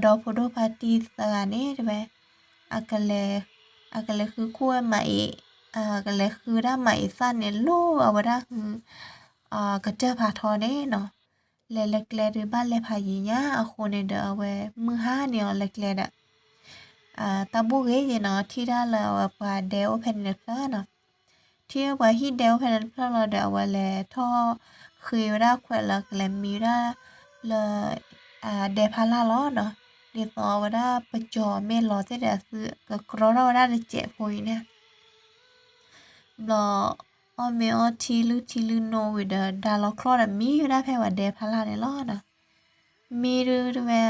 ดอโพโดพาร์ตี้สานี่ใช่ไหมอากาเลคือคู่ใหม่อากาเลคือได้ใหม่สั้นเนี่ยลูกเอาไว้ได้คือก็เจอพาทอเนี่ยเนาะเล็กๆหรือบ้านเล็กพายิญาเอาคนเนี่ยเดเอาไว้มือห้าเนี่ยเล็กๆตาบุเกยเนาะที่ได้เราไปเดลเพนเนฟเนาะที่ว่าที่เดลเพนเนฟเราเดเอาไว้เลยท่อคือได้แขวนละแกลมีได้เลยเดพาลาล้อเนาะเดี๋ยวต่อว่าได้ประจอเมลอจะได้ซื้อก็กรอเราได้เจ็บพอยเนี่ยรออเมอทีลือโนวิดดาลอคลอดมีอยู่ได้แพ่ว่าเดพาลาเนี่ยล้อเนาะมีด้วย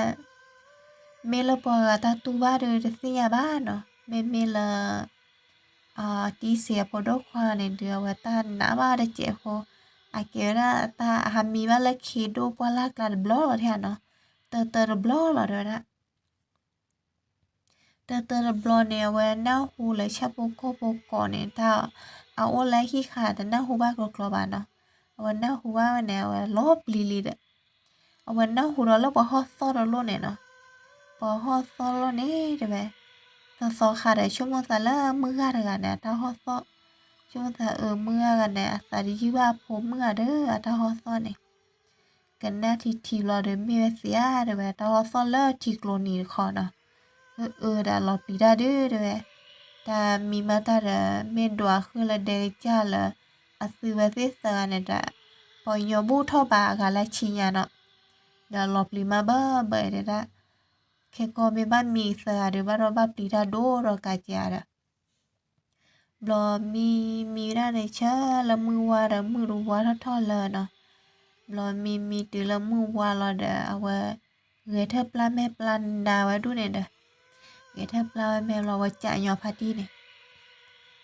Mela pora tatuba de sia bano me mela ti sia podo kwane de wata na ba de che ho akera ta hami ba la khido pala kla blo thya no te blo la te blo ne wa na hu le cha po ko ne ta a o la hi kha ta na hu ba klo ba no wa na hu ba ne wa lo pli li de wa na hu lo ba ho so lo ne no พอฮอดซอแล้วนี่ใช่ไหมถ้าซอขาดชั่วโมงแต่ละมื้อกันเนี่ยถ้าฮอดซอชั่วโมงแต่มื้อกันเนี่ยสาดีที่ว่าผมมื้อเด้อถ้าฮอดซอนี่กันแน่ทีรอเด้อมีเสียใช่ไหมถ้าฮอดซอแล้วทีโกลนี่ขอเนาะดารอปีดาเด้อใช่ไหมแต่มีมาตาเด้อเมนดัวคือละเดจ้าละอาซื้อไว้เสกันเนี่ยจ้ะพอยอบูท่อบากันละชิญาเนาะเดี๋ยวรอปลีมาเบ้อเด้อจ้ะแค่ก็ไม่บ้านมีเสือหรือว่าเราบ้านปีดาโดเรากาเจียระบลอมีได้ในเชื่อละมือว่าละมือรู้ว่าทอดเลยเนาะบลอมีตีละมือว่าเราเด้อเอาไว้เงยเธอปลาแม่ปลาดาวไว้ดูเนี่ยเด้อเงยเธอปลาแม่เราไว้จ่ายยอพาร์ตี้เนี่ย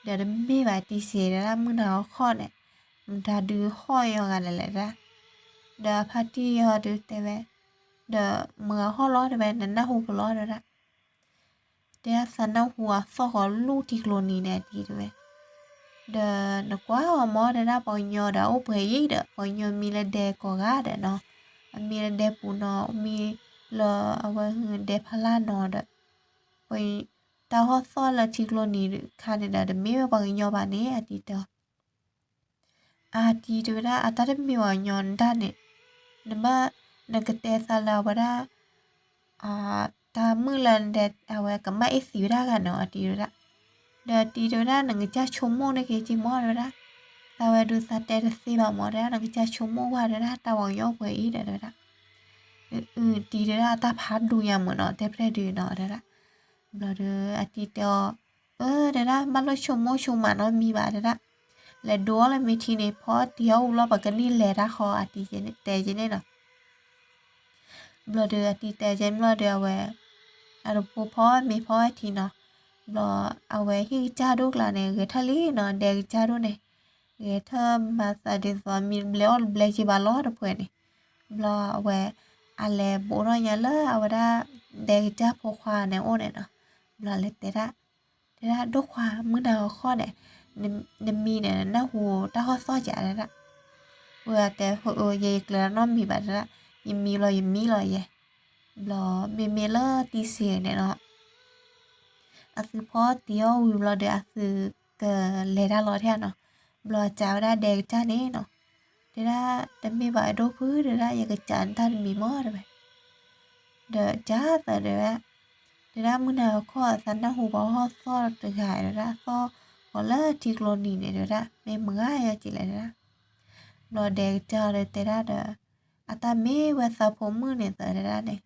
เดี๋ยวไม่ไหวตีเสียแล้วมือหนาวข้อเนี่ยมันจะดูห้อยกันเลยละเดี๋ยวพาร์ตี้ยอดูแต่ว่าเดี๋ยวมือห้อล้อเดี๋ยวนั่นน่าหูล้อเดี๋ยวละเดี๋ยวสันน่าหัวฟอกลูกที่โคลนีเนี่ยดีด้วยเดี๋ยวนึกว่าหมอเดี๋ยวปอยอเดี๋ยวไปยี่เดี๋ยวปอยอมีละเด็กก็กาเดี๋ยวเนาะมีละเด็กปูเนาะมีละเอาไว้เด็กพลานเนาะเดี๋ยวไปตาหัวฟอกละที่โคลนีคันเดี๋ยวมีแบบปอยอบ้านนี้ดีเดี๋ยวดีด้วยนะตาเดี๋ยวมีวันยอนด้านเนี่ยนึกว่านึกแต่สาลาว่าได้ตามือลันเด็ดเอาไว้กับมาสีได้กันเนาะดีด้วยละเดี๋ยวดีด้วยนะหนังจะชั่วโมงในกี่จิมอด้วยละตาไว้ดูสัตว์เด็ดสีบางหมดแล้วหนังจะชั่วโมงว่าด้วยละตาวังยอกไปอีเดี๋ยวละดีด้วยละตาพัดดูยามเหมือนเนาะเด็ดได้ดูเนาะเดี๋ยวละเราเดี๋ยวอาทิตย์เดียวเดี๋ยวละบ้านเราชั่วโมงเนาะมีบ้าเดี๋ยวละและดูอะไรมีทีนี้พอเดียวเราปกันนี่แหละละคออาทิตย์เจนแต่เจนเนาะเราเดี๋ยวอาทิตย์แต่เจนเราเดี๋ยวไว้ผู้พ่อมีพ่อทีเนาะรอเอาไว้ที่จ้าดูกลาเนี่ยเกทะลีเนาะเด็กจ้าดูเนี่ยเกทมาสาดิสวามีเบลล์เบลจิบาลอดเพื่อนเนี่ยรอเอาไว้อะไรบุรุษยันเลยเอาไว้ได้เด็กจ้าพกควาเนี่ยโอ้เนี่ยเนาะรอเล็กเตระดูความือดาวข้อเนี่ยมีเนี่ยหน้าหูตาข้อซ้อจ่าเลยละเวลาแต่เยกเลยน้องมีบัตรละยังมีรอยเย่รอเมเลอร์ตีเสียเนี่ยเนาะอาซื้อพอเดียววิวเราเดี๋ยวซื้อเกเลด้ารอเท่าเนาะรอจ้าได้เด็กจ้านี่เนาะเดี๋ยวได้มีใบดูพื้นเดี๋ยวได้อยากจานท่านมีหม้อด้วยเดี๋ยวจ้าแต่เดี๋ยวได้มือหนาวข้อสันดาหูบ่อซ้อตึกหายเดี๋ยวได้ซ้อพอเลิกที่โคลนีเนี่ยเดี๋ยวได้ไม่เมื่อยจีเลยนะรอเด็กจ้าเลยแต่ได้เดี๋ยวอาตาไม่เวสาผมมือเนี่ยแต่ได้เนี่ย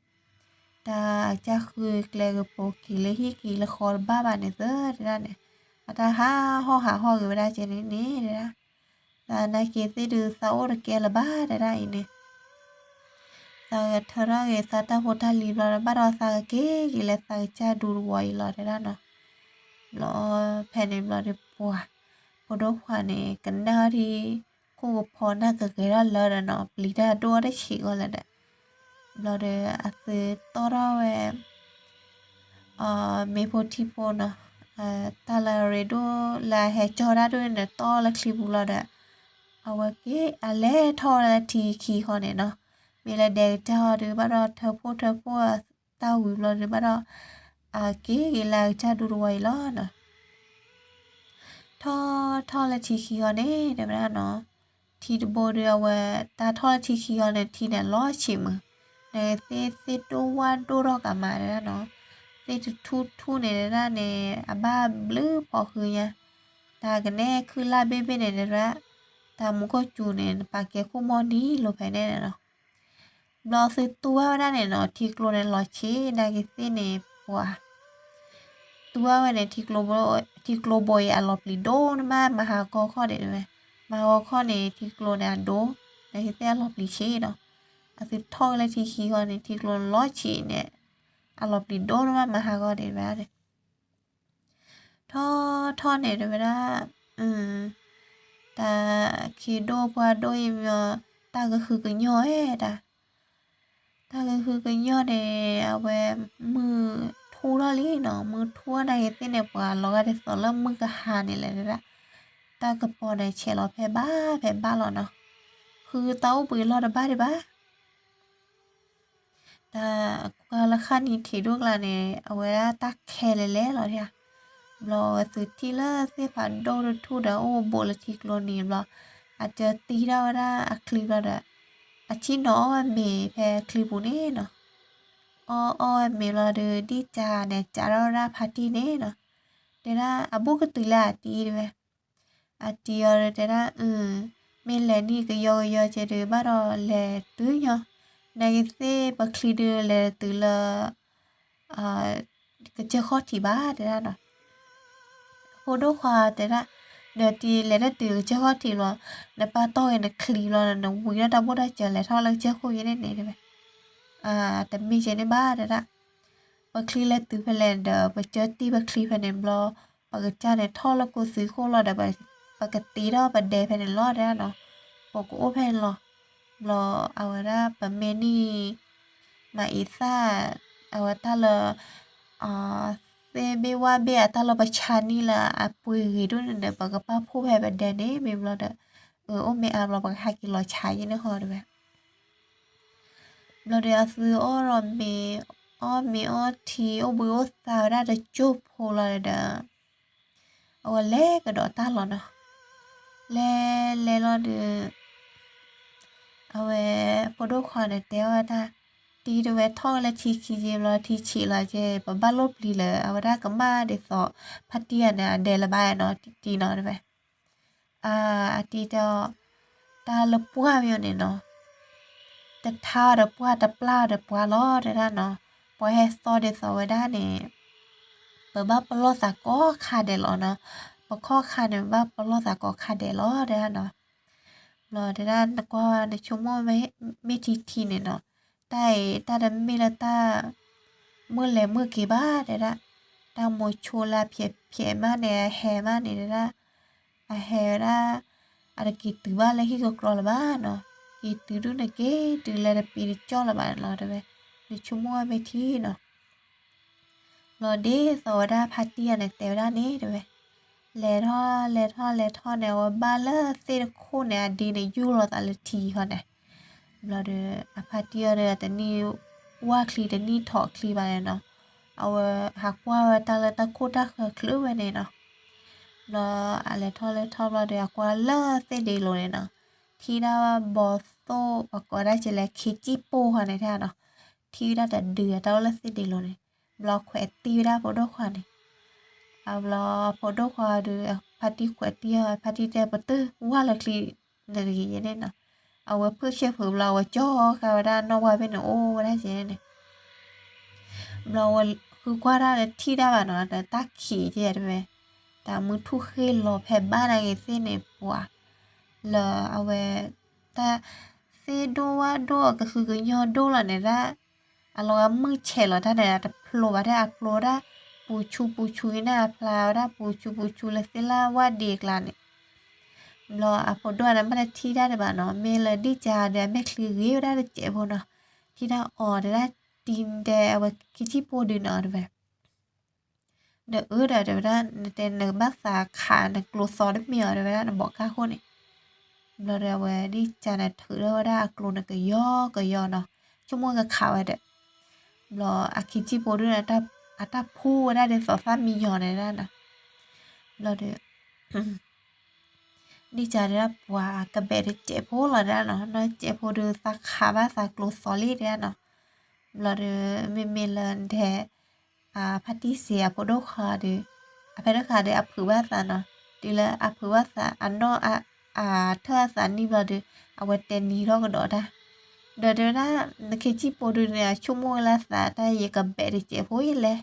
ตาจะคือเกลกโปกิเลฮิกิเลคอร์บ้าบานเซอร์ได้เนี่ยตาหาอยู่ได้เจนี่ได้ตานาเกสิดูซาโอร์เกลบ้าได้เนี่ยตาเธอระเกสตาโฮทาลีบลาบารอซาเกกิเลซาจะดูรวยหลอได้เนาะรอแผ่นบลอดปัวพอดขวานี่กันดาที่คู่พอน่าเกิดได้เลยเนาะปลีดาดัวได้ฉีกก็แล้วเด้เราเดอาศัยตัวเรามีโพธิโพนะตาลาเรโดลาเฮจอราด้วยเนี่ยตัวละคลิปเราเดเอาไว้กี่อะไรทอละทีคีคนเนี่ยเนาะมีละเด็กจอหรือว่าเราเธอพูด tao gửi lo để bắt đầu cái là cha đu đuổi lo nè thọ là chỉ khi còn đấy để bắt nó thì bồ đưa về ta thọ là chỉ khi còn này thì là lo chỉ mà này thế đu đó cả mà đấy nó thế thu này ra này ba blue bỏ khơi nha ta cái này cứ la bê này ra ta muốn có chủ này bà cái khu món đi lo phải này nó lo sự tua ra này nó thì lo này lo chế đây cái thế này wow tua này thì lo boy à lo pli đô mà hà có kho để này mà có kho này thì lo này đô đây cái thế lo pli chế đó sự thôi là thì khi họ này thì lo chế này à lo pli đô mà hà có để ra đây thọ này rồi đó ta khi đô qua đôi taก็คือcái nhỏ ấy taก็คือcái nhỏ này vềมือthu đó lý nóมือthu đây cái này qua lo cái đó làมือcái hàng này là đó taก็พอได้เชลแพ่บ้าแล้วเนาะคือเต้าปืนรอดบ้าได้บ้าแต่ก็ละคันนี้ที่ลูกละเนี่ยเอาไว้ตักแค่เละๆหรอเนี่ยรอสุดที่ละเสียผ่านโดนทูดาโอโบลทิกโลนีรออาจจะตีเราได้คลิปเราได้อาชีพน้องเมย์แพ้คลิปบุนี่เนาะอ้อเมย์เราเดือดีจ้าเนี่ยจ้าเราได้พาร์ตี้เนี่ยเนาะเดี๋ยวนะอาบุก็ตีละตีด้วยตีอะไรเดี๋ยวนะเมย์แลนี่ก็ยอจะเดือบ้านเราแลตื้อเนาะในเซ่บักคลีเดือแลตื้อละก็เจอข้อที่บ้าเดี๋ยวนะเนาะโคโดควาเดี๋ยวนะเดี๋ยวตีแลได้ตื้อเจอข้อที่ว่าในป้าต้อยในคลีเราในวิ่งได้บ่ได้เจอแลท่อแล้วเจอคุยได้ไหนได้ไหมแต่มีเจในบ้าเดี๋ยวนะบักคลีแลตื้อไปแลเดี๋ยวไปเจอตีบักคลีไปในบล็อกปากจ้าในท่อแล้วกูซื้อโคเราเดี๋ยวไปปกติเราไปเดย์ไปในรอดได้เนาะปกโอเพนรอเอาละปะเมนี่มาอีซ่าเอาตาละเซเบว่าเบะตาละปะชานี่ละปุยหิดุนเดปะกะป้าผู้แพ้บัดเดเน่เมมเราเดโอเมอาเราปะหากินรอชายนี่ฮอดเว้เราเดซื้อรอเมทีบือซาได้จุบโพลาเดเอาเล่ก็ดอตาละเนาะเล่เราเดเอาพอดูขอในเตียวtaตีด้วยท่อและทีคีเจมเราทีฉีเราเจปะบ้าลบลีเลยเอาได้ก็มาเดสอพัดเตียเนี่ยเดลบายเนาะตีเนาะด้วยตีเดียวตาละปัวมีอยู่เนาะแต่ท่าเดปัวแต่ปลาเดปัวล้อเดนะเนาะปอยให้สอเดสอไว้ได้เนี่ยปะบ้าปลอสาก็คาเดลเนาะปะข้อคาเนี่ยบ้าปลอสาก็คาเดลเดนะเนาะรอเดนะแต่ก็ในชั่วโมงไม่ทีเนี่ยเนาะตาดำมีละตาเมื่อแลเมื่อกี่บ้าเด้อตาโมโชลาเพียมาเนี่ยแฮมาเนี่ยเด้อแฮระอะไรกี่ตือบ้าแล้วที่ก็กรอละบ้าเนาะกี่ตือดูนะเกตือละปีจอละบ้านเราเด้อในชั่วโมงไม่ที่เนาะรอเดสวดาพาร์ตี้เนี่ยแต่ด้านนี้เด้อเลท่อเนี่ยว่าบ้านละเซนโคเนี่ยดีในยูโรตาลทีเขาเนี่ยเราเดอพาร์ตี้แต่นี่ว่าคลีแต่นี่ถอคลีไปเนาะเอาหักว่าตาละตะโคตาคลือไว้เนี่ยเนาะเราอะไรท่อเราเดหักว่าเลิศเสดีโลเนี่ยเนาะที่ได้ว่าบอสโตปากก็ได้จะแลคิจิโปค่ะในท่าเนาะที่ได้แต่เดือดเราเลิศเสดีโลเนี่ยเราแขวตีได้พอดควาเนี่ยเอาเราพอดควาดูพาร์ตี้แขวตีพาร์ตี้เดปเตอร์ว่าละคลีในรีเนี่ยเนาะเอาไว้เพื่อเชื่อผือเราจ่อค่ะว่าด้านนอกว่าเป็นโอ้ได้เจเนี่ยเราคือกว่าได้ที่ได้บ้านเนาะแต่ตักขี่เจด้วยแต่มือทุกขึ้นรอแผ่บ้านอะไรเส้นเนี่ยปัวเลยเอาไว้แต่เส้นดูก็คือก็ย้อนดูละเนี่ยละเรามือเฉลเราได้แต่โผล่ได้โผล่ได้ปูชูน่ะพลาวได้ปูชูเลยเสละว่าเด็กละเนี่ยเราพอด้วยนั้นมันที่ได้บ้านเนาะเมลดีจ้าเดี๋ยวแม่คลีเรียวได้เจ็บเนาะที่ได้ได้ตีนเดี๋ยวคิดที่พูดดีเนาะด้วยเดี๋ยวเดี๋ยวได้แต่เนื้อบ้าสาขาเนื้อกลัวซอได้เมียเดี๋ยวได้บอกข้าคนนี่เราเดี๋ยวดีจ้าเนี่ยถือได้ว่าได้กลัวเนื้อก็ย่อเนาะชั่วโมงก็ข่าวเด็ด lo akichi podu ata pu da de so fa mi yo ne da na lo de đi chả ra quả cái bé để chế phố là ra nó chế phố được sa khá và sa close solid ra nó là được mình lên thế phát đi xe phố đâu khá được phải đó khá được áp phứ ba sa nó đi là áp phứ ba sa anh nó thưa sa ni là được vậy tên ni đó cái đó ra đó ra cái chi phố được nè chung mua là sa ta gì cái bé để chế phố gì lẽ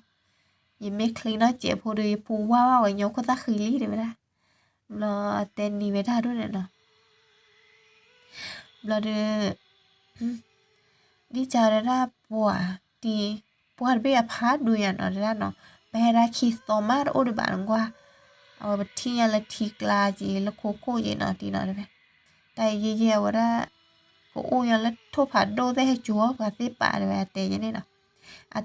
gì mấy khi nó chế phố được phù wow rồi nhau có ta khứ lý được ra là tên ni về ra đó nè nó là được đi chả ra bùa đi bùa bây giờ phá đuôi nó ra nó bây ra khi tomar ở đây bạn qua ở bên thiên là thiệt là gì là cô gì nó thì nó đấy tại vì giờ ra cô ôi là thô phá đô thế chúa và thế bà đấy tệ như thế nào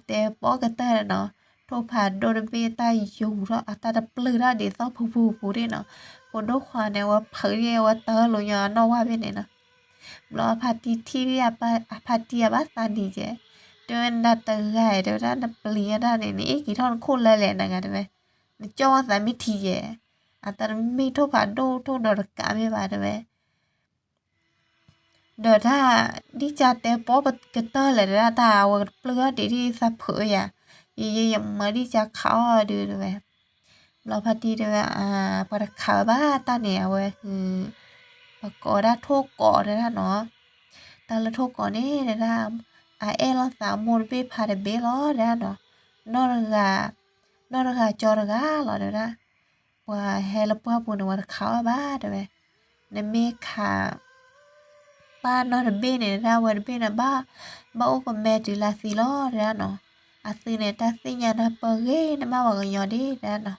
tệ bỏ cái tay nó thô phá đô đấy bây tay dùng đó ta đã plư ra để sao phù đi nó cô đốt khoa này và phơi đi và tơ luôn nhờ nó qua bên này nó lo phati thi phati ba sa đi chứ đơn đặt từ gài đó ra đặt lìa ra này này cái thằng khôn lại lẹ này cái đấy cho ra mi thi chứ ta mi thô phá đô thô đỏ cả mi bà đấy đợt ha đi cha té bó bật cái tơ lại ra tao plưa để đi sa phở ya gì mà đi cha khó được rồi lo phati được bà khảo ba ta nè vậy bà có đã thô cỏ đấy nó ta là thô có nè ra em là sao mua bê phá để bê lo ra nó là gà cho là gà lo được ra và hè là bữa buồn là khảo ba đấy nên mẹ khá ba nó là bê này ra và bê là ba ô còn mẹ chỉ là xì lo ra nó xì này ta xì nhà nó bờ ghê nó bao vào nhỏ đi ra nó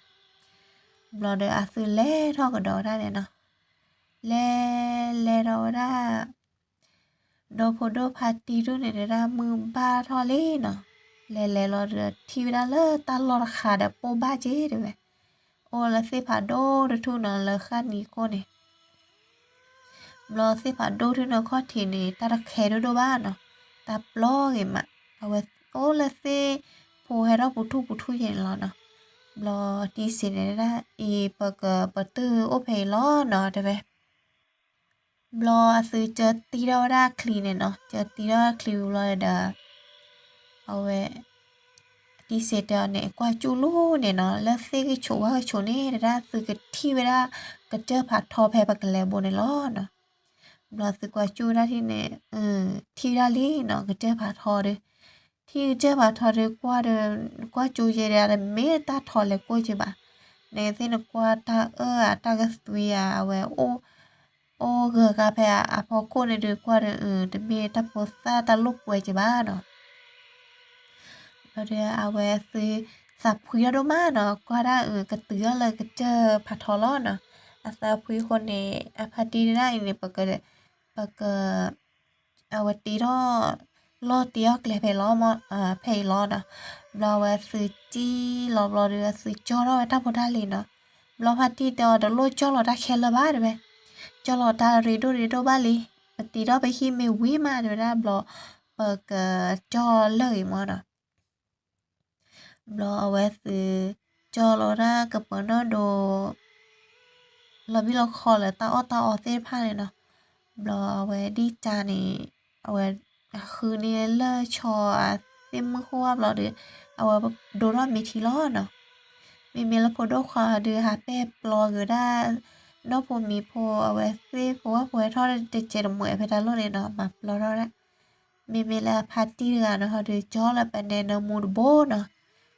lo được xì lé thôi cái đó ra này nó lé đâu ra đồ phố đồ party rồi này ra mưa ba thôi lé nó lé lo được thì ra lơ ta lo khá đã po ba chế được vậy ô là xì phá đô được thu nó là khá ní cô này lo xì phá đô thu nó khó thì này ta đã khe đô ba nó ta lo cái mà vậy ô là xì phù hay đó bút thu vậy lo đi xin này ra bờ tư ô phải lo nó được vậy loซื้อเจอตีเราได้คลีนเนาะเจอตีเราคลีเราได้เอาไว้ดีเสร็จเนี่ยกว่าจูลูเนี่ยเนาะแล้วเซกโชว่าโชนี่ได้ซื้อกันที่เวลาก็เจอผัดทอแพปากแล้วบนในล้อเนาะเราซื้อกว่าจูได้ที่เนี่ยที่ได้ลีเนาะก็เจอผัดทอเลยที่เจอผัดทอเลยกว่าจูเจได้ไม่ตาทอเลยกว่าจีบะในเส้นกว่าตาตาก็สวยเอาไว้โอ้เกือกาแฟพอคนในเดือกว่าแต่เมตาโพสาตาลูกป่วยจีบ้าเนาะเราเดี๋ยวเอาไว้ซื้อสับพุยโดมาเนาะก็ได้กระเตือเลยก็เจอผัดทอลอเนาะสับพุยคนในพัดดีได้เนี่ยปกติเอาไว้ตีล้อตีออกเลยเพลล้อมาเพลล้อเนาะเราไว้ซื้อจีเราเดี๋ยวซื้อจอเราไว้ถ้าพอได้เลยเนาะเราพัดดีเดี๋ยวล้อจอเราได้แค่ละบ้าได้ไหมcho lọ ta rido ba li tí đó phải khi mình quý mà rồi ra blọ bờ cho lời mà đó blọ về từ cho lọ ra cặp nó đồ là biết lo khó là tao thế pha này nó blọ về đi cha này vềคือเนี่ยเลอชอเต็มมือควบเราเดือเอาโดนมีทีล้อเนาะมีแล้วพอดควาเดือหาแป๊บปลอก็ได้nó phô mi phô ở về phô thôi để chơi được mười phải đã luôn này nó mà lo đó đấy mình là party là nó họ được cho là bạn này nó mua bố nó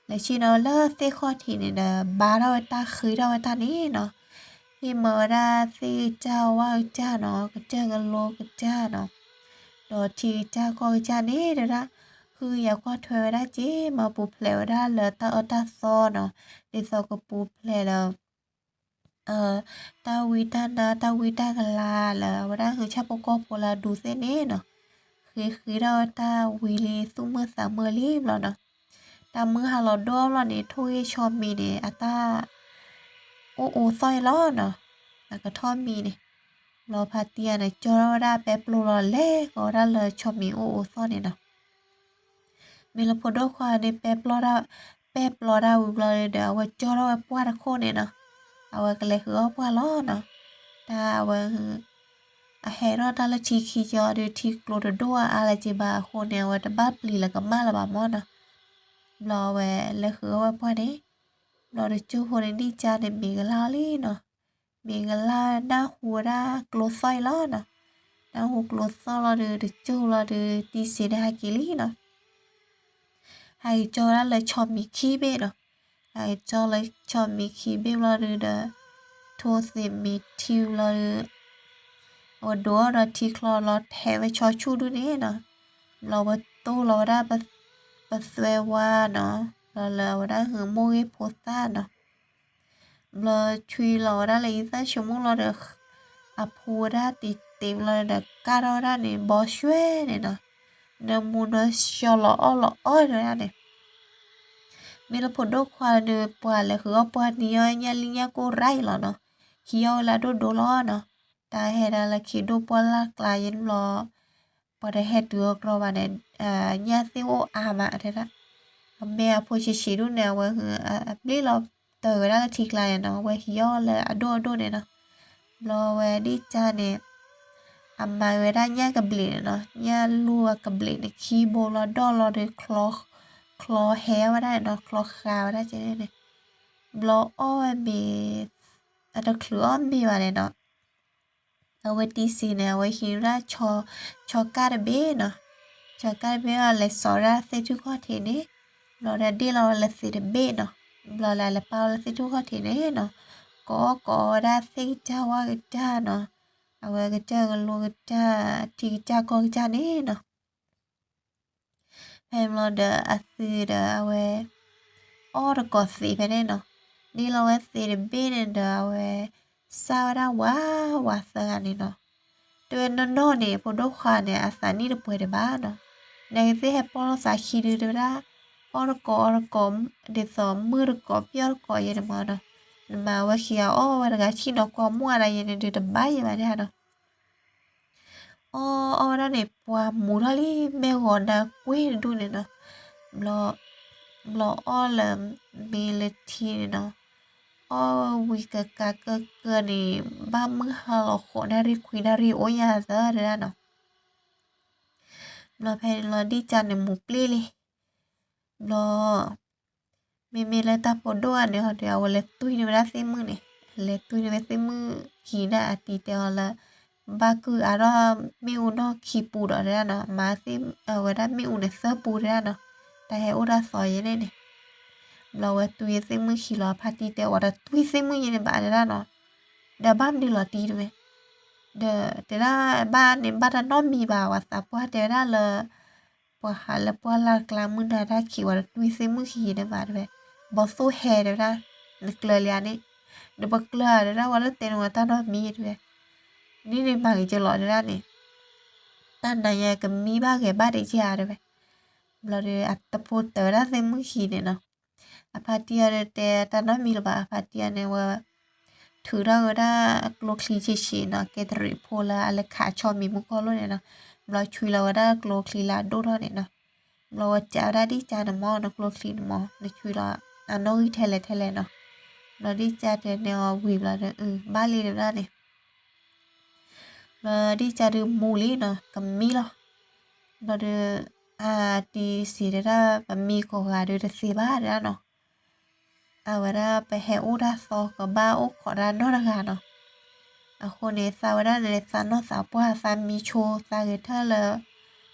là chỉ nó là xe khó thì này là ba đâu ta khơi đâu ta ní nó khi mở ra xe chào wow cha nó cái cha cái lô cái cha nó rồi thì cha coi cha ní rồi đóคืออยากก็เธอได้จีมาปูเพลวได้เลยตาตาซอเนาะเดี๋ยวซอก็ปูเพลแล้ว ta vi ta gala là vadaคือชาปกโพลาดูเซเน่เนาะคือเราตาวิลีซุมือสามมือรีบแล้วเนาะตามือหาเราดอมแล้วนี่ทุยชอบมีเนี่ยตาโอซอยล้อเนาะแล้วก็ทอมมีเนี่ยเราพาเตียเนี่ยจอเราได้แป๊บโลเราเล่ก็ได้เลยชอบมีโอซอยเนี่ยเนาะ มีละพอดควาในเป๊ปลอดาวิบลอเดเอาไว้จอเราปวดโคเนี่ยเนาะเอาไว้ก็เลยคือเอาปวดล้อเนาะแต่เอาไว้a hero dala tiki jodi tik lo do ala jiba khone wa da ba pli la ka mala ba mo na lo we le khu wa pa de lo de chu ho ni cha de mi ga la li no mi ga la da hu da klo sai lo no da hu klo sa lo de chu lo de ti se de ha ki li no hai cho da le cho mi ki be no hai cho le cho mi ki be lo de to se mi ti lo de ở đó là thì lo lo theo cho chú đứa này nè lo bắt tô lo ra bắt xe qua nó lo ra hướng mua cái posta nó lo chui lo ra lấy ra chúng muốn lo được à phù ra thì tìm lo được caro ra này bỏ xuê này nè nên muốn nó cho lo ơi ra này mình là phụ đốc khoa được qua là hướng qua nhiều nhà linh nhà cô rai lo nó hiểu là đồ lo nó ta hera la kido pola client lo pada head work ro bane nya se o ama thera me a po chi chi du ne wa bli lo te ra ti client no wa hio la ado ne no lo wa di cha ne amma wa ra nya ka bli no nya lu ka bli ne keyboard lo do lo de clock hair wa da no clock ka wa da che ne lo o me ada clue me wa ne noเอาไว้ตีสีเนี่ยเอาไว้ฮิราชอการเบเนาะชอการเบอะไรสอระเซทุกข้อทีนี้เราได้ดีเราละสีเบเนาะเราละเปล่าละสีทุกข้อทีนี้เนาะก็ได้สีจ้าว่ากันจ้าเนาะเอาไว้กันจ้ากันลูกกันจ้าทีจ้าก็จ้านี่เนาะให้เราเดออาสีเดอเอาไว้ออร์ก็สีไปเนี่ยเนาะนี่เราไว้สีเบเนี่ยเดอเอาไว้สาวดาว่าสังนี่เนาะตัวน้องเนี่ยพอดูข่าวเนี่ยอาศัยนี่เราเปิดบ้านเนาะในที่ให้ปอสาขีดูได้ออร์กอมเดี๋ยวสอมมือร์กอพี่อร์กอยังมาเนาะมาว่าเขียวอ๋อวันกะที่นกอมัวอะไรยังเดือดบ้าอย่างนี้เนาะอ๋อนั่นเนี่ยปัวมูทะเลแมวกอนนะกุ้ยดูเนี่ยเนาะบลออ๋อเลยมีเลทีเนาะอ๋อวิกกะเกนี่บ้ามือฮาโลโคนารีคุยนารีโอยาเซอร์เนาะเราเพนเราดีจันในหมู่ปลีเลยเรามีเลยตาปอดด้วยเนี่ยเดี๋ยวเอาเลยตุ้ยในเวลาเซมือเนี่ยเลยตุ้ยในเวลาเซมือขี่ได้อาทิตย์เดียวละบาคืออะไรไม่อุนอขี่ปูดอะไรเนาะมาเซเวลาไม่อุนเนี่ยเสื้อปูได้เนาะแต่ให้อุดาซอยยังไงเนี่ยเราว่าตุ้ยเซมือขี่ล้อพาตีเดียวว่าตุ้ยเซมือยังไงบ้างได้เนาะเดี๋ยวบ้านดีหรอตีด้วยเดี๋ยวบ้านเนี่ยบ้านน้องมีบ่าวสับว่าเดี๋ยวเลยพอหาแล้วพอลากลางมือได้ขี่ว่าตุ้ยเซมือขี่ได้มาด้วยบอสโซเฮเดี๋ยวนึกเลยนี่เดี๋ยวบอกเลยเดี๋ยวว่าแล้วเต็นว่าตาน้องมีด้วยนี่ในบางจะหล่อได้นี่ตานายก็มีบ้างแก่บ้านได้เชียร์ด้วยเราเดี๋ยวอัตโพเตอร์ได้เซมือขี่เนี่ยเนาะอาพาเตียแต่ตาน้องมีหรือเปล่าอาพาเตียเนี่ยว่าถือเราได้กลัวคลีชีเนาะเกตริโพลาอะไรขาชอมีมุกก็รู้เนี่ยเนาะเราช่วยเราได้กลัวคลีลาดูเท่าเนี่ยเนาะเราจะได้ดีใจนะมอนะกลัวคลีนมอนะช่วยเราอันน้อยเทเลเนาะเราดีใจเนี่ยวิบเราเนี่ยบ้านเลยนะเนี่ยเราดีใจดูมูลี่เนาะกับมีเนาะเราเดดีสีได้แบบมีโครงการดูสีบ้านเนาะเอาไว้ได้ไปแห่อุดาซอกับบ้าอุขอด้านนอกงานเนาะเอาคนเนี่ยสาวได้ในซันนอสาวปัวซันมีโชว์ซาเกเธอร์เลย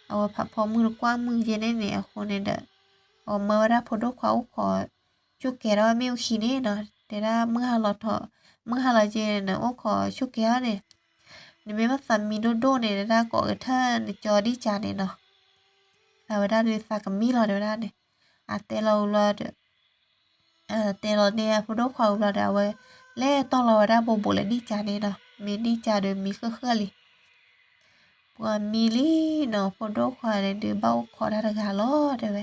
เอาไว้ผักพอมือกว้างมือเย็นเนี่ยคนเนี่ยเด้อเอาเมื่อได้พอดูเขาขอชุกเกล้าไม่เอาขี้เนี่ยเนาะแต่ได้เมื่อเราถอเมื่อเราเจเนี่ยโอ้ขอชุกเกล้าเนี่ยนี่ไม่ว่าซันมีโดเนี่ยได้ก็เธอในจอดีจานเนี่ยเนาะเอาไว้ได้ด้วยซากับมีเราเดี๋ยวได้เนี่ยอาเตเราเด้อแต่เราเนี่ยพูดด้วยความเราเดาไว้เล่ต้องเราได้โบเลยดีจานี่เนาะมีดีจาโดยมีเครือเลยปวมีลี่เนาะพูดด้วยความในเดือเบาขอทางการล้อได้ไหม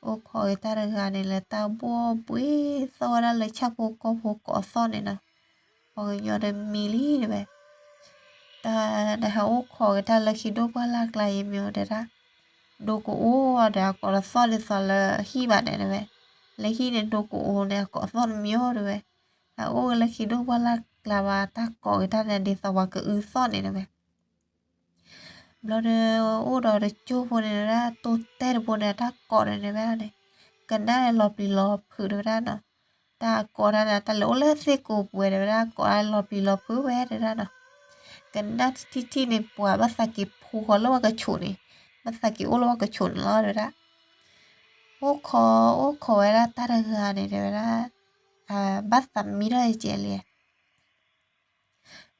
โอ้ขอทางการเนี่ยเลยตาบัวปุ้ยโซดาเลยชักโปกอซ่อนเนี่ยเนาะพอยอดมีลี่ได้ไหมแต่เขาขอทางเลยคิดด้วยว่าลากลายมีอะไรได้ đồ cổ đã có là so để so là khi bạn này này lấy khi đến đồ cổ này có so miêu rồi ô là khi đồ qua là bà ta có người ta là để so vào cái so này này lo de ô đó de chu bộ này ra tô tê bộ này ta có này này cần đã lọp đi lọp khử được ra nó ta có ra là ta lỗ lên xe cổ bùi được ra có lọp đi lọp khử bé được ra nó cần đãที่ในปัวภาษากิพูเขาเรียกว่ากระฉุนนี่ภาษากิโอเรียกว่ากระฉุนแล้วเดี๋ยวนะโอ้ขอเวลาตาเรือเนี่ยเดี๋ยวนะภาษามีอะไรเจเลย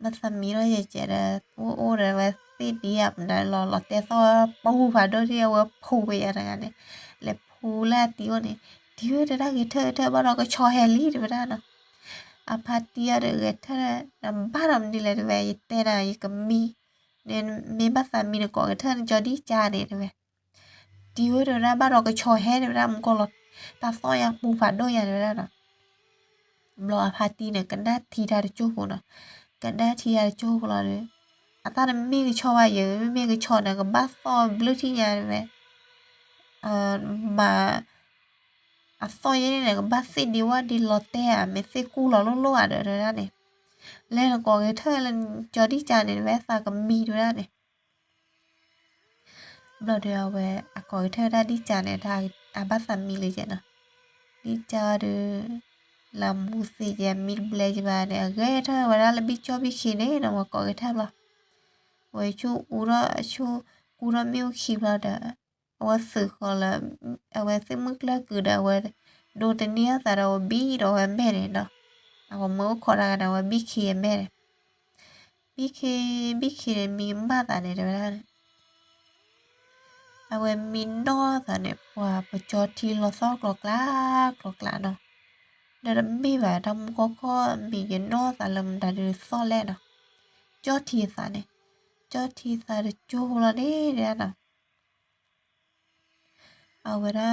ภาษามีอะไรเจเลยโอ้เดี๋ยวสิเดียบเดี๋ยวเราเตะซ้อปูผ่าด้วยที่ว่าปูไปอะไรกันเนี่ยแล้วปูแล้วติวเนี่ยติวเดี๋ยวนะเธอบ้านเราก็ชอเฮลี่เดี๋ยวนะเนาะapatía de gata baram di le ve tera yikami nen me ba sa mi ko ga than cho di cha de ve tiu de ra ba ro ko cho he de ra mu ko lo ta so ya pu fa do ya de ra no lo apati ne kan da thi da de chu ko no kan da thi ya chu ko lo de ata ne mi ko cho ba ye mi ko cho na ko ba so blu thi ya de ve ma so ye ne ko ba si di wa di lo te a me se ku lo a de ra ne lên là có cái thơ là cho đi chả nên vẽ sao cầm mi đó này bây giờ về có cái thơ ra đi chả này ra bắt sắm mi lấy chứ nào đi chả được làm mua gì vậy mi lấy chứ bà này ghé thơ và ra là biết cho biết khi đấy đâu mà có cái thơ là vậy chú ura miêu khi là đã và sự gọi là và sự mức là cứ đã và đồ tên nia tại đâu bi đồ em bé này đó và mới có ra đâu bi khi em bé Biki mi mata ne de awe mi no ta ne wa pa cho ti lo so klok la no de mi va dam ko mi ge no ta lam da de so le no cho ti sa de cho la de no awe ra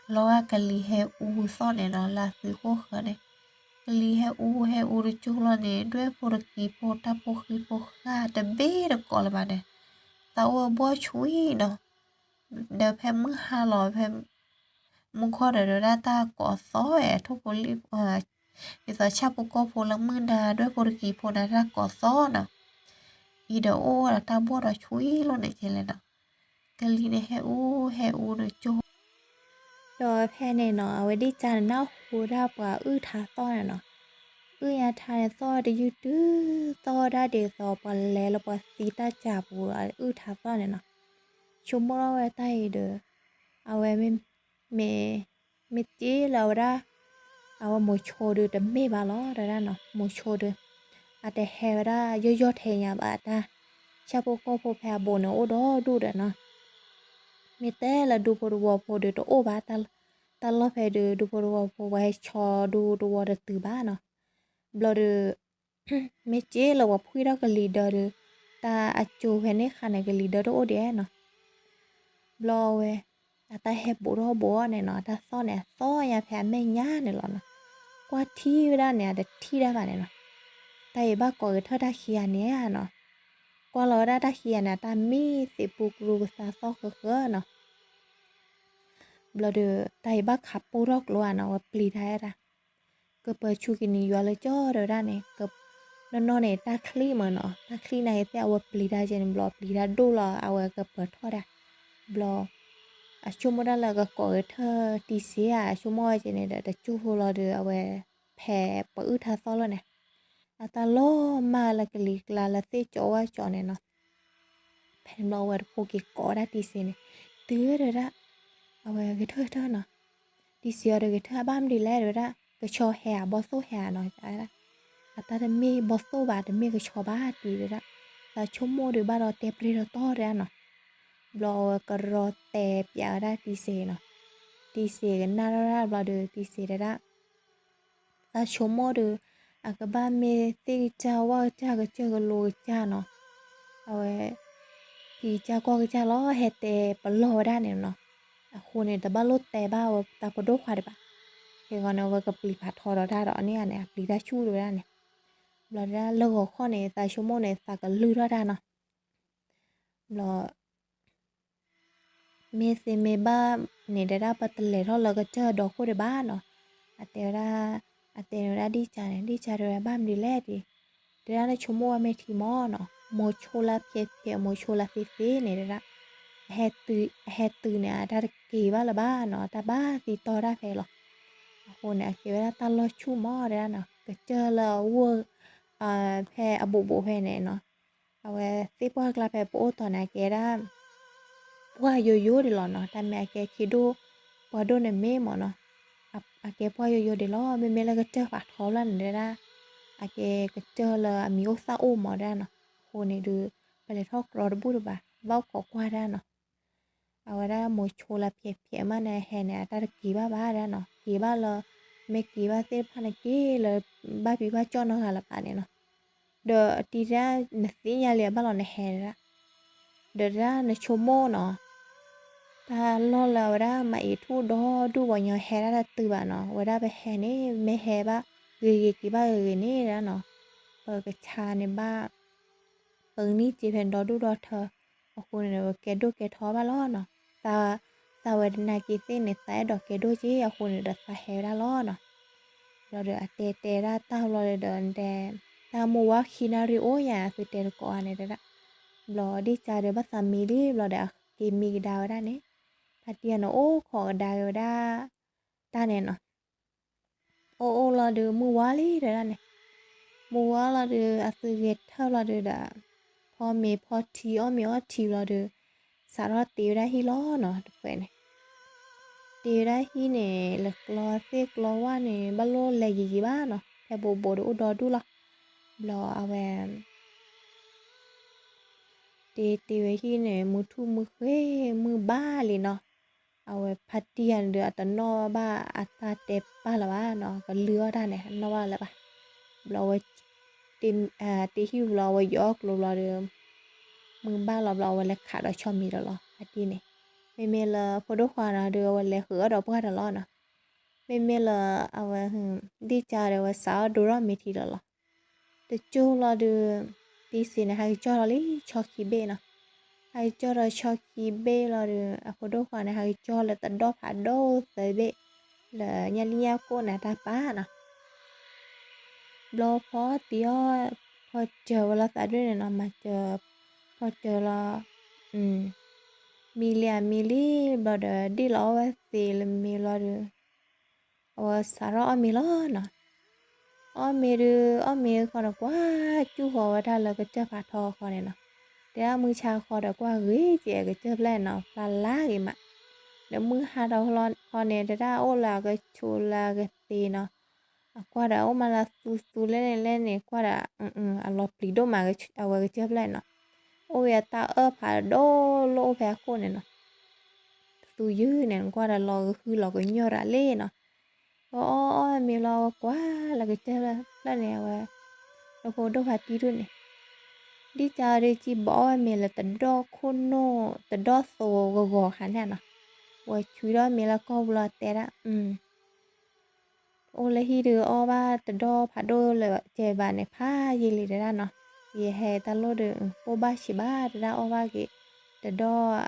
lo a kali he u so ne no la si ko kha ne kali he u de cho la ne dwe por ki po ta po ki po kha de be de ko la ba ne tao bố chui đó đều phải mức 500phải mức khó để ra ta có số ấy thu bố li bây giờ cha bố có bố lắm mưa đà đôi bố kỳ bố đà ra có số nè ý đồ ô là ta bố đã chui luôn này thế này nè cái li này hệ u rồi chú rồi phe này nó với đi chăn nó hú ra quả thả to này nó nhà thả to để như thứ to ra để so bỏ lẻ là bỏ xí ta chả bùa thả to này nó chúng nó về tay được về mình chỉ là ra một chỗ được đấm mê bà nó ra nó một chỗ được để hè ra yo thề nhà bà ta cha bố cô bố phe bố nó ô đó đu được nó mi té là đu bố được ô bà ta lo phải được đu bố về cho đu được từ bà nó bờ được mi chỉ là bố phui ra cái leader được ta chú về này khả này cái leader đó ô đẻ nó bờ về ta hẹp bố này nó ta so này so nhà phe mình nhá này nó qua thi ra nè để thi ra vào này nó tại bà có cái thơ đã khía nè nó qua lỡ đã khía nè ta mi sẽ buộc ru sa so khờ nó bờ được tại bà khắp bố róc luôn nó pli thay ra cái bờ chu cái này vừa lấy cho rồi ra nè cái nó này ta clean mà nó ta clean này sẽเอาpli ra trên blog pli ra đô làเอาcái bờ thoa ra blog chúng ta là cái có cái thơ tí xí chúng moi trên này để chú là đượcเอาแผ่ปื้อทาซ้อแล้วเนี่ยตาโลมาละกลิกละเซโจว่าจอเนี่ยเนาะแผ่นเราว่าพวกกิกอได้ตีเซเนี่ยตื้อเลยละเอาไว้ก็เธอเนาะตีเสียเลยก็เธอบ้ามดีแล้วเลยละก็ชอแห่บอสโซแห่หน่อยจ้าละตาจะมีบอสโซบาจะมีก็ชอบ้าตีเลยละแต่ชั่วโมงหรือบ้าเราเตะปรีเราต่อเลยเนาะเราก็รอเตะยาได้ตีเซเนาะตีเซกันน่ารักเราดูตีเซได้ละta số mô được cái ba mẹ thì chaว่าcha cái chơi cái lối cha nó rồi thì cha qua cái cha nó hết tệ bẩn lò ra này nó khu này ta ba lót tệ ba ta có đốt hoa được ba thì còn nó cái bì phạt thò đó ra đó này bì ra chu rồi ra này là ra lơ kho này ta số mô này ta cái lư ra nó là เมเซเมบ้าเนี่ยเดราปัตเลทอลก็เจอดอกโคเดบ้านเนาะอาเตราดีใจเดราบ้ามดีแลดีเดราในชั่วโมงเมทิมอเนาะโมโชลาเพียโมโชลาเฟเนี่ยเดราแฮตตืเนี่ยดากีบ้าละบ้านเนาะตาบ้าตีต่อได้เพลหรอโหเนี่ยเกเวลาตลอดชั่วโมงเดราเนาะก็เจอแล้ววัวแพอบุแพเนี่ยเนาะเอาไว้สิพวกลาแพโปตอนไหนเกด้า Pua yo yo de lo no ta me ke kido pua do ne me mo no ake pua yo yo de lo me la ke che fa tho lan de ra ake ke che la mi o sa o mo da no ho ne du pa le thok ro bu ba va ko kwa da no awara mo chola phe ma ne he ne ta ki ba da no ki ba lo me ki ba se pha ne ki le ba pi ba cho no ha la pa ne no de ti ra ne si ya le ba lo ne he ra de ra ne chomo no ta lo la wada ma e thu do du wa nya he ra tu ba no wada be he ne me he ba ge ki ba ge ne ra no ke cha ne ba ni ji phen do du do tho ko ne ke do ke tho ba lo no ta ta wa na ki se ne sa do ke do ji ko ne da sa he ra lo no lo de te ra ta lo de de ta mo wa khinario ya su te ko ane da lo di cha de ba sa mi di lo da ki mi da da ne ta tia no o kho da da ta ne no o lo de mu wa li da ne mu wa lo de a su ge tha lo de da pho me pho ti o me o ti lo de sa ro ti da hi lo no de pe ne ti da hi ne le lo se lo wa ne ba lo le yi ba no pe bo do do du lo a we ti we hi ne mu thu mu khe mu ba li no เอาไว้พัดเตียนเรือตะนอบ้าอัตาเตปป้าละว่าเนาะก็เรือได้เนี่ยนอว่าแล้วปะเราไว้ติมตีหิวเราไว้ยอกเราเดิมมือบ้านเราไว้แล้วขาดเราชอบมีเราพัดตีเนี่ยไม่เมลพอดูความเราเดือวันเลยเหือเราเพื่อเราล้อเนาะไม่เมลเอาไว้ดีใจเราไว้สาวดูเราไม่ทีเราแต่จู่เราเดือตีสินะให้จ่อเราเลยชอบขี้เบ้เนาะ hay cho ra cho ki bê là ako do khoa này hay cho là tận đó phá đô tới bê là nhà cô này ta phá nè lo phó tía phó chờ là phải đứa này nó mà chờ phó chờ là mili bà đờ đi lo vậy thì là mi lo được sao đó mi lo nè mi còn quá chú hồ ra là cái chơi phá thò con này nè đểมือชาคอดกว่าเฮ้ยเจ๊ก็เจ็บแล้วเนาะปลาล้าอีมะเดี๋ยวมือหาเราลอนคอเนี่ยได้โอลาก็ชูลาก็ตีเนาะกว่าเรามาลาสูเล่นเนี่ยกว่าเราลอปลีโดมาก็เอาก็เจ็บแล้วเนาะโอ้ยตาผาโดโลแพ้คนเนี่ยเนาะสูยื้อเนี่ยกว่าเราก็คือเราก็ย่อระเล่เนาะอ๋อมีเรากว่าเราก็เจ็บแล้วเนี่ยว่าเราโคตรพาตีด้วยเนี่ย đi chơi đi chỉ bỏ mình là tận đó khôn nô tận đó sổ gò gò khả năng à và chú đó mình là câu là té đó ô lấy hi được ô ba tận đó phá đôi là chơi bạn này phá gì lì ra nó gì hè ta lô được ô ba chỉ ba ra ô ba cái tận đó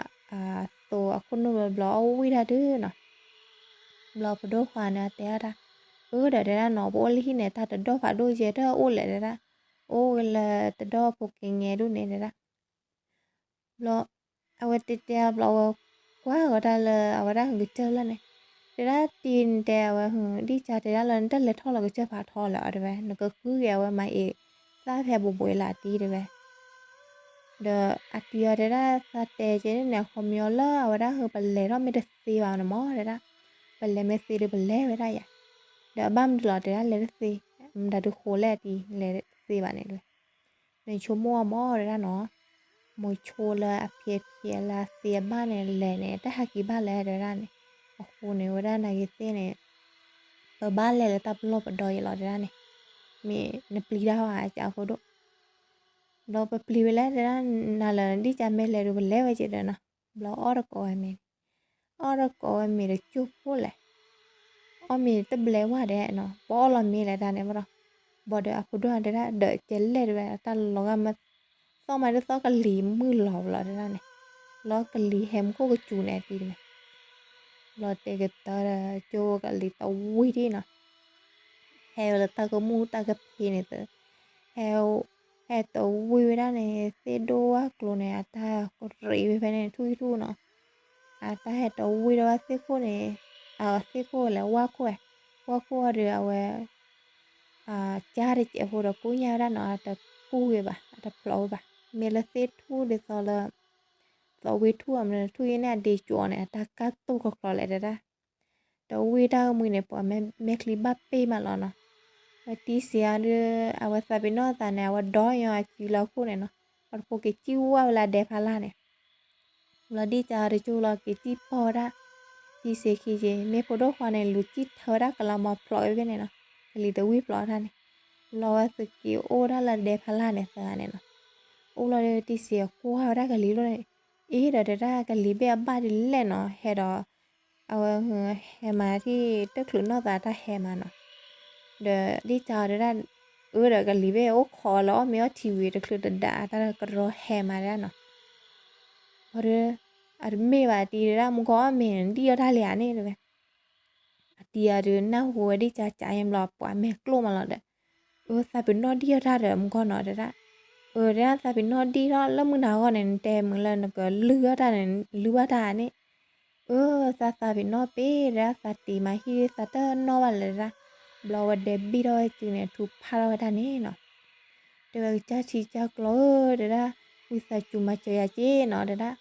sổ khôn nô là bỏ uy ra đứa nó bỏ phá đôi khoa nè té ra để ra nó bộ lấy hi này ta tận đó phá đôi chơi đó ô lại ra ô là tận đó phục cái nghe đứa này ra lo awatite lo quá gọi ra là ở đó người chơi lên này để ra tin đèo đi chơi để ra lên rất là thò là người chơi phá thò là rồi nó cứ ghẹo mà ý ra phải bù bùi là tí rồi đờ tia để ra sa tè chế nên là không nhớ là ở đó hơi bẩn lẻ đó mới được xì vào nó mó để ra bẩn lẻ mới xì được bẩn lẻ với đây à đờ băm lọt để ra lẻ được xì đã được khô lẻ thì lẻ xì vào này rồi này chú mua mó để ra nó một chỗ là phía là phía ba này lẻ này ta hay ba lẻ rồi ra này khu này ở đây này cái này ở ba lẻ là tập lop ở đồi lọt ra này mẹ nó pli ra à chả có độ đó bị pli lẻ ra là đi chăm mẹ lẻ rồi lẻ vậy chứ đó nè lo ở đó coi mẹ được chụp phố lẻ ở mẹ tập lẻ quá đấy nó bỏ là mẹ lẻ ra này mà bỏ được aku doang ada đợi chén lẻ rồi ta lo mà sau mà nó sau cái lì mưa lò lò ra này lo cái lì hem cô cái chủ này thì mày lo tê cái tao là cho cái lì tao vui đi nè heo là tao có mua tao cái phi này tớ heo heo tao vui đó này xe đô á clo này ta có rỉ về bên này thui thui nè ta heo tao vui đó xe cô này xe cô là qua cô rồi cha đi chạy hồ đó cú nhau đó nọ ta cú vậy bà ta plau bà mẹ là xe thu để sao là tao vui thu mà thu này đi chùa này ta cắt tu có cọ lại đó tao vui đó mình này bỏ mẹ clip bắt pe mà lo nè tí xíu nữa sao bên nó ta này đói nhau chỉ là cô này nó còn cô cái chiu là đẹp hà này là đi chợ rồi chú là cái chi po đó đi xe khi gì mấy phụ đồ khoa này lụt chít thở đó cả là một loại bên này nè cái lì tao quý loại ra này lo sự kiểu ô đó là đẹp hà này sao này nè ô là đi xe qua đó cái lì luôn này ý là ra cái lì bé ba đi lên nó hè đó hè mà thì tức là nó ra hè mà nó để đi chợ ra rồi cái lì bé ô khó lo mấy ở tivi tức là đã ta cái rồi hè mà ra nó rồi mẹ bà thì ra muốn có mẹ đi ở đây liền này rồi thì rồi nó hồi đi chả chả em lọp quả mẹ luôn mà lọp đấy sao bên nó đi ở đây rồi muốn có nó đấy ra ra sao bên nó đi đó lúc mình nào còn nên tem mình lên cái lừa ra nên lừa ra này sao bên nó bé ra sao thì mà khi sao đó nó vào lại ra blow để bị rồi chứ này thu phá ra đây này nó để cha chỉ cha close để ra vì sao chúng mà chơi chứ nó để ra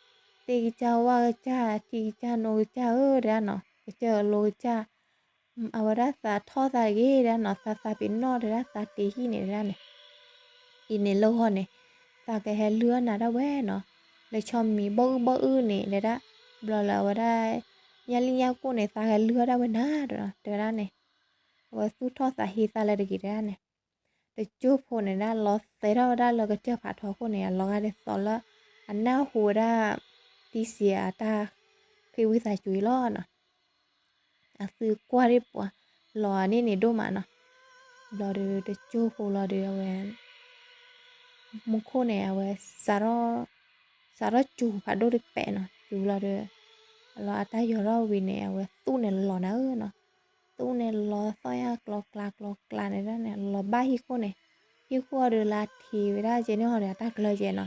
thì cha wa cha thì cha no cha ra nó cha lo cha ra sa tho sa ge ra nó sa pin nó ra sa tí hi này ra này in này lâu hơn này sa cái hè lứa nào đó bé nó để cho mi bơ bơ này để ra bla là ra nhà li nhà cô này sa cái lứa ra bên đó rồi để ra này và su tho sa hi sa là được ra này để chụp phone này ra lo thấy ra là cái chơi phạt thọ cô này lo cái đó là anh nào hồ ra tí xìa ta khi với giải chuối lo nè sư qua đi bỏ lò nên này đô mà nè lò de chô phô lò de awe một cô này awe saro chu phải đô de pẹ nè chu lò ta giờ lo vì này awe tu này lò nỡ nè tu này lò soi lò cla này ra nè lò ba hi cô này hi cô de là thì ra chế nó họ ta lời chế nè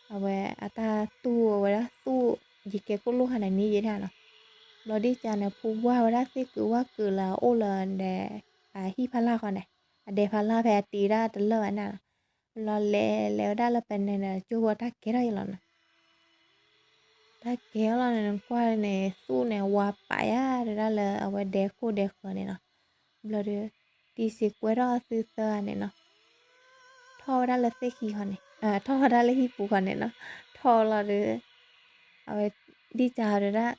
awe ta tu awe đó tu gì cái cô lúc này ní vậy nè nó đi chả nè phụ qua đó thì cứ là ô là để hi pha la con này để pha la về tí ra từ lâu anh nào là lẽ đó là bên này là chưa qua ta kéo đây là ta kéo là này qua này su này qua phải á rồi đó là ở để cô để khỏi này nè là đi xịt qua đó từ từ này nè thò đó là sẽ khi con này thò đó là hi phụ con này nè thò là rồi đi chào rồi đó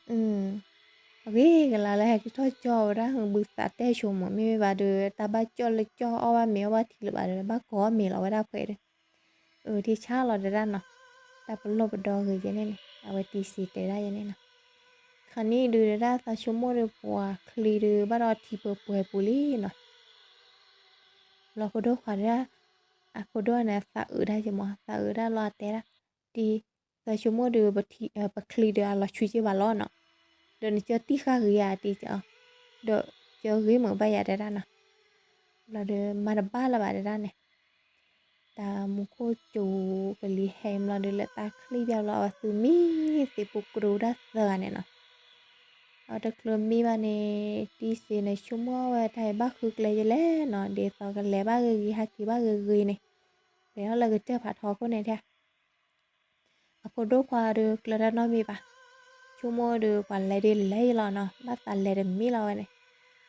cái là cái thôi cho ra hưng bự sát té chung mà mi bà đưa ta ba cho ở mẹ bà thì bà đưa ba có mẹ là bà phải đấy thì cha là ra nó ta phải lo bắt đầu người này tí xịt ra này nè khani đưa ra ta chung mua được quả khli đưa bắt đầu thì bữa buli nó lo có đôi khoản ra có đôi này ta đây chứ mà ta ra lo té ra thì ta chung mua được bật khli đưa là chui chứ bà lo nó rồi cho tí khác gửi thì cho gửi mở bay ra nè là được mà đập ba là bà ra này ta muốn cô chủ cái lì hem là được là ta khli vào là từ mi thì phục vụ đã giờ này nè ở được luôn mi bà này đi xe này chung mua thay bác khước lấy lẽ nó để tao cái lẽ bác gửi hai kỳ bác gửi này để nó là cái chơi phạt họ cô này theo cô đốt qua được là ra nói mi bà chung mua được quản lấy đi lấy là nó bắt tàn lấy được mi là này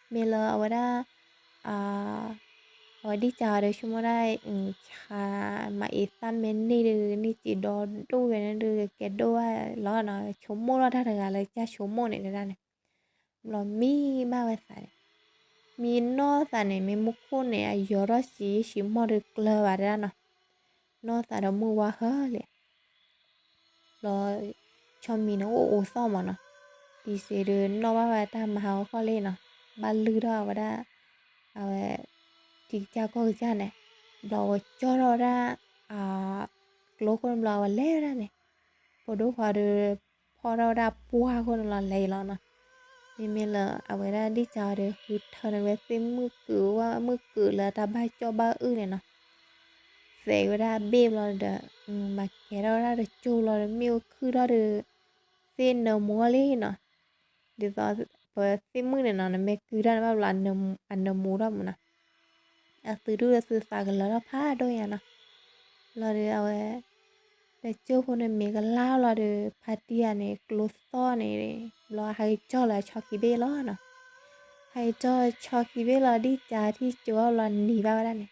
mi là ở đó ở đi chợ được chung mua đây chả mà ít tam men đi được đi chỉ đồ đu về nên được cái đồ là nó chung mua ra thật là cha chung mua này ra này là mi ba cái này mi nó tại này mi mua cô này giờ đó chỉ mua được lơ vào ra nó tại đó mua qua hết liền rồi cho mi nó ổ sao mà nó thì sẽ được nó ba ta mà họ có lên nó ba lư đó và đã thì cha có cha này rồi cho nó ra lỗ con lò và lé ra này พอดูพอดูพอเราได้ปัวคนละเลยแล้วเนาะมีละเอาไว้ได้ดีจ้าเด้อคือเธอในเว็บซิมือกือว่ามือกือแล้วตาบ้าจอบ้าเนี่ยเนาะเสกไว้ได้เบบเราเด้อมาแกเราได้จูเรามิวคือเราเด้อเส้นเนื้อมัวเลยเนาะเดี๋ยวตอนพอซิมือเนี่ยเนาะไม่คือได้แบบอันเนื้อมัวเรานะซื้อดูซื้อฝากกันแล้วเราพลาดด้วยอ่ะเนาะเราเด้อเอาไว้แต่เจ้าคนเนี่ยมีกันเล่าเราเด้อพาร์ตี้เนี่ยกลุ่มซ้อนเนี่ยเราให้เจ้าละช็อกกี้เบ้ล้อเนาะ hay cho khi biết là đi trả thì chú là nỉ vào đây này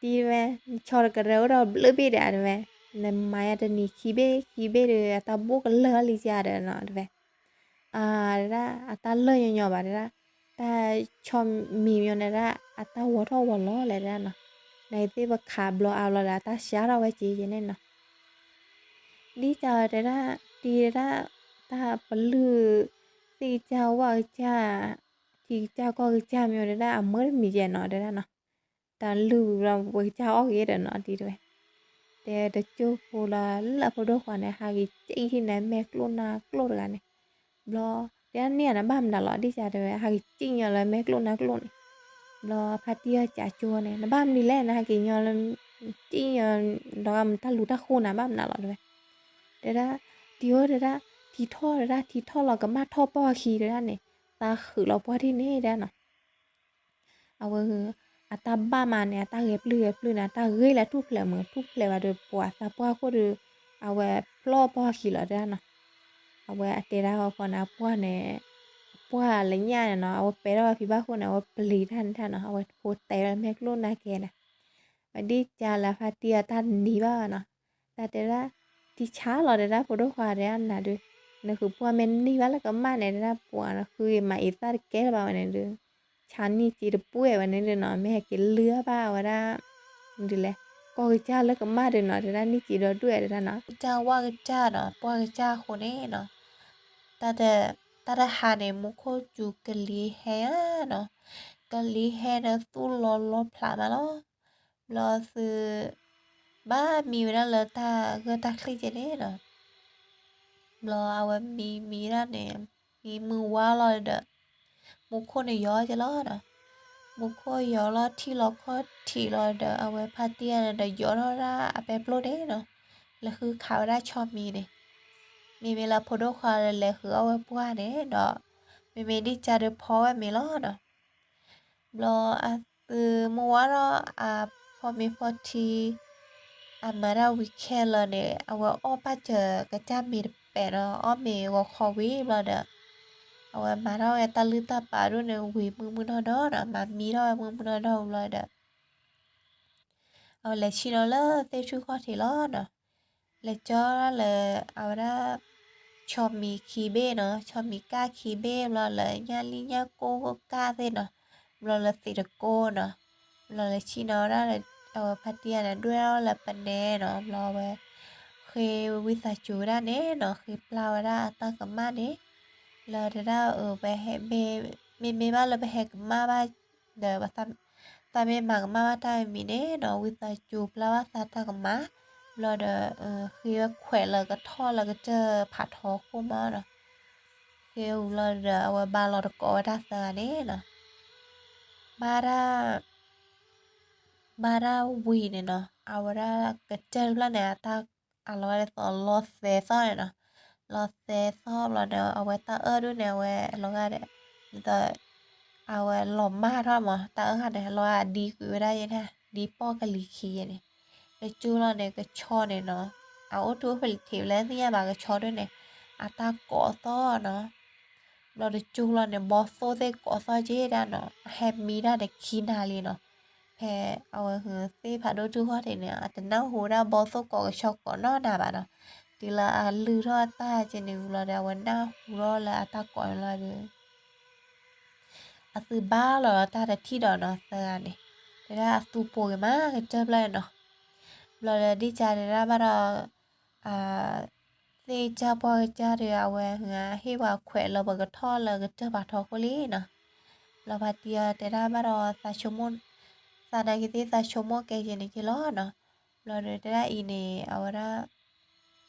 đi về cho cái rau đó lỡ biết đã về nên mai ada nỉ khi biết được ta bố cái lỡ lý ra được nó về ra ta lỡ nhỏ nhỏ bà ra ta cho mì nhỏ này ra ta quá thô quá lo lại ra nó này thì bà khá blo ao là ta xả ra cái gì nên nó đi chờ để ra đi ra ta bự lư đi chào vào cha thì cha có cái cha mèo đấy đã mới mì dẻ nó đấy nó ta lư ra với cha ó ghế đấy nó đi rồi để chú phụ là phụ đồ khoản này hai cái chỉ này mẹ luôn rồi này lo để anh nè nó bám đã lọ đi cha rồi hai cái chỉ nhỏ là mẹ luôn lo party chả chua này nó bám đi lên hai cái nhỏ là chỉ nhỏ đó ta lú ta khô nó bám đã lọ rồi để ra tiêu để ra thì thọ là cái mắt thọ bao khí đấy này ta khử là bao thì nè đấy nóเอาตาบ้ามาเนี่ยตาเก็บเลือดนะตาเกยแล้วทุบเลยเหมือนทุบเลยว่าเดือปวดตาปวดก็เดือเอาไว้ปลอบปวดขี้แล้วได้เนาะเอาไว้เตะได้ก็คนเอาปวดเนี่ยปวดอะไรเงี้ยเนาะเอาไปแล้วพี่บ้าคนเอาปลีท่านเนาะเอาไว้โคตรเตะแม็กลุ่นนะแกนะวันดีจ้าละพาเตียท่านดีบ้าเนาะแต่เตะได้ที่ช้าหรอเตะได้ปวดหัวได้อันน่ะด้วยนั่นคือปวดเมนนี่ว่าแล้วก็มาเนี่ยได้ปวดคือมาอีตาแก่บ้าเนี่ยด้วยฉันนี่จีรปุ้ยวันนี้เดี๋ยวหน่อยแม่กินเลือบ้าว่าได้ดีเลยก็จ้าแล้วก็มาเดี๋ยวหน่อยเดี๋ยวนี้จีรด้วยเดี๋ยวนะจ้าว่าจ้าเนาะป้าจ้าคนนี้เนาะแต่หาในมุขจูกะลีแฮเนาะกะลีแฮนะสู้รอพลามาแล้วรอซื้อบ้ามีเวลาเลยตาคลิกเจเนาะรอเอาไว้มีแล้วเนี่ยมีมือว่าเราเด้อมุขคนย้อยจะรอดเนาะมุขย้อรอดที่เราก็ที่เราเด้อเอาไว้พาเตียนเด้อย้อรอดเอาไปโปรเด้เนาะแล้วคือข่าวได้ชอบมีเนี่ยมีเวลาพอดควาเลยคือเอาไว้ปว่าเนี่ยเนาะมีดีจาเดพอไว้มีรอดเนาะรอมัวรอพอมีพอทีมาได้วิเคเลยเนี่ยเอาไว้อ้อป้าเจอกระจ้ามีแปะเนาะอ้อมีว่าคอวิเราเด้อเอาไว้มาเราตาลือตาปาด้วยเนี่ยวิมือนอดอเนาะมามีเรามือนอดอเลยเด้อเอาเลยชิโนเลอร์เตชูคอทีรอดเนาะเลยจ้อเลยเอาได้ชอบมีคีเบ้เนาะชอบมีก้าคีเบ้เราเลยญาลิญาโกก็ก้าเส้นเนาะเราเลยสิตะโกเนาะเราเลยชิโนได้เลยเอาพัทยานะด้วยเราเลยปันเน่เนาะเราไปเคยวิสาจูได้เน่เนาะคือเปล่าได้ตั้งกับมาเน่เราได้ไปให้เมบ้านเราไปให้กับมาบ้านเดี๋ยวว่าตาเมหมักมาว่าตามีเน่เนาะวิสาจูเปล่าว่าซาตากับมาเราเดคือว่าแขวนเราก็ทอดเราก็เจอผัดทอคู่มาเนาะคือเราเดเอาบาเราตะกอได้สานี่เนาะมาราวีเนี่ยเนาะเอาได้ก็เจอแล้วเนี่ยตาเราได้สอนลอเซซ่อนเนาะลอเซซ่อนเราเดเอาไว้ตาด้วยเนี่ยไว้เราก็ได้แต่เอาไว้หล่อมากเท่ามั้งตาค่ะเนี่ยเราดีคือได้ยังไงดีป้อกะลีคีเนี่ยแล้วจูเราเนี่ยก็ชอเนี่ยเนาะเอาตัวผลิตแล้วเนี่ยบางก็ชอด้วยเนี่ยตาเกาะซ้อเนาะเราได้จูเราเนี่ยบอสโซเซเกาะซ้อเจได้เนาะแฮมมีได้แต่คีนาเลยเนาะแพเอาหือซีผาดูจูข้อเทเนี่ยแต่น้าหูได้บอสโซเกาะช็อกเกาะนอหนาบ้านเนาะทีละลือรอดตาเจนิวเราได้วันหน้าหูรอดแล้วตาเกาะเราเลยซื้อบ้าเราตาแต่ที่ดอกเนาะเซอร์นี่ได้สูโปยมากเจ็บเลยเนาะเราได้ดีใจได้บ้าเราซีจ้าปอยจ้าเดียวเว้ยให้ว่าแขวนเราเบิกทอดเลยก็เจอบาทอคุลีเนาะเราพาเตียแต่ได้บ้าเราซาชมุนซาดากิติซาชมุนเกจินิจิโลเนาะเราได้อีเนเอาละ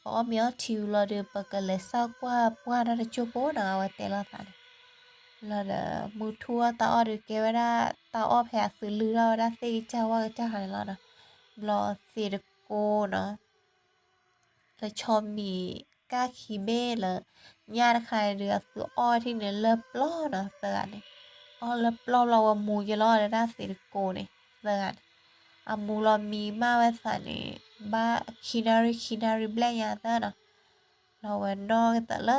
có miếng chiều là được bậc cái lệ sao qua ra được chỗ bố nào ở tè là phải là để mua thua tao được kêu ra tao ở hè xử lý ra xây cho qua cho hàng là đó lo xây được cô nó là cho mì cá khí bê là nhà khai được sự oi thì nên lớp lo nó sợ này lớp loเรามูจะรอดได้สิโกเนี่ยเสิร์ชมูเรามีมาไว้สันนี่บ้าคินารีแบล็กยาเตอร์เนาะเราเวนอแต่ละ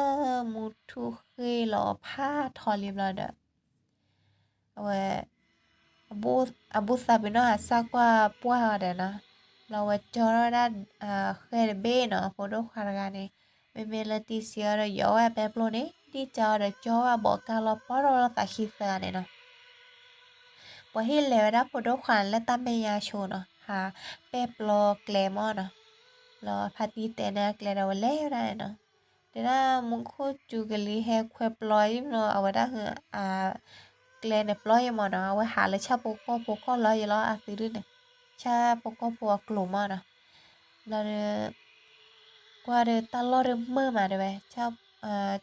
มูทุกคืนเราผ้าทอลิบเราเด้อเวบูบูซาบิโนหาซากว่าปัวเด้อนะเราเวจอร์ด้านเคยเบเนาะพอดูขนาดนี้เมลติเซียร์ยอแป๊บโลนี่ที่จอร์จอว่าบอกการเราพอเราตัดคิดเสือเนี่ยเนาะ พอเห็นแล้วนะพอดขวัญและตามเมยาโชว์เนาะหาเป๊ปรอแกลมอเนาะรอพาตีแต่นะแกลเราเล่ได้เนาะเดี๋ยวนะมึงโคจูกลีแฮควยปลอยเนาะเอาไว้ได้เหรอแกลเนี่ยปลอยยังมั้งเนาะเอาไว้หาเลยชาโปโก้รออยู่แล้วซื้อด้วยเนี่ยชาโปโก้พวกกลุ่มอ่ะเนาะแล้วเดี๋ยวกว่าเดี๋ยวตลอดเรื่องมือมาเดี๋ยวไป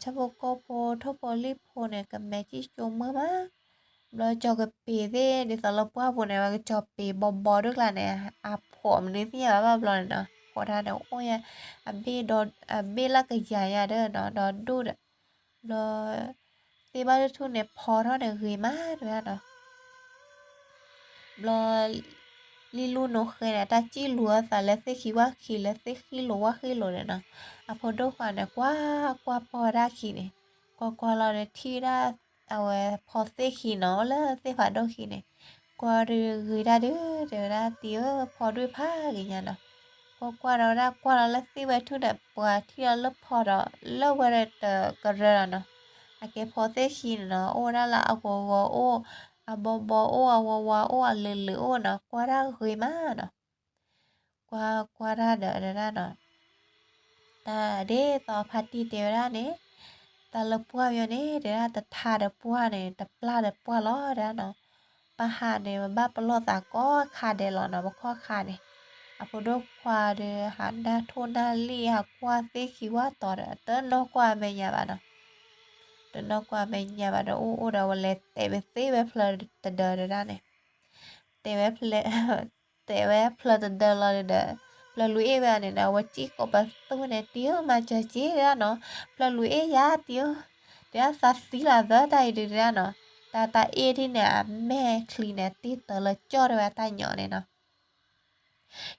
ชาโปโก้พวกทบลิโพเนี่ยกับแมจิโจมือมา rồi cho cái bì thế để sao lúc qua buổi này mà cho bì bò được là này phổ mình đi theo bao lần nữa phổ ra đâu ôi bì đó bì là cái dài à đó đó đu đó rồi thì bao nhiêu thu này phò đó để gửi má rồi đó rồi li lu nó khơi này ta chỉ lúa xả lấy xe khí quá khí lấy xe khí lúa này nè phổ đâu phải này qua phò ra khí này qua là để thi raเอาพอเซขีเนาะแล้วเซฝาดอกขีเนี่ยกว่าเรือได้เด้อเดี๋ยวได้เตียวพอด้วยผ้าอย่างเงี้ยเนาะกว่าเราได้กว่าเราละสิไว้ทุกแบบกว่าที่เราเลิกพอเราเลิกไว้แต่ก็เรือเนาะโอเคพอเซขีเนาะโอ้ได้ละเอาวโอ้เอาบโอ้เอาวโอ้เอาลือโอ้เนาะกว่าได้เคยมาเนาะกว่าได้เดี๋ยวได้เนาะแต่เด้ต่อพัดดีเตียวได้เนี่ย ta lập bua yo ne để ra ta tha de bua này ta pla de bua lo ra nó ba hà này mà ba pla ta có kha de lo nó ba kho kha này à phụ đô qua de hắn đa thôn đa li à qua thế khi qua tỏ ra tớ nó qua bên nhà bạn nó tớ nó qua bên nhà bạn nó u đầu lệ tệ về tí về pla ta đờ ra này tệ về pla tệ về pla ta đờ lo de pla lui e về này nào chỉ có ba tu này tiêu mà chờ chỉ ra nó pla lui e ya tiêu để sa xí là giờ đây đi ra nó ta e thì nè mẹ clean nè tí tờ là cho rồi ta nhỏ này nó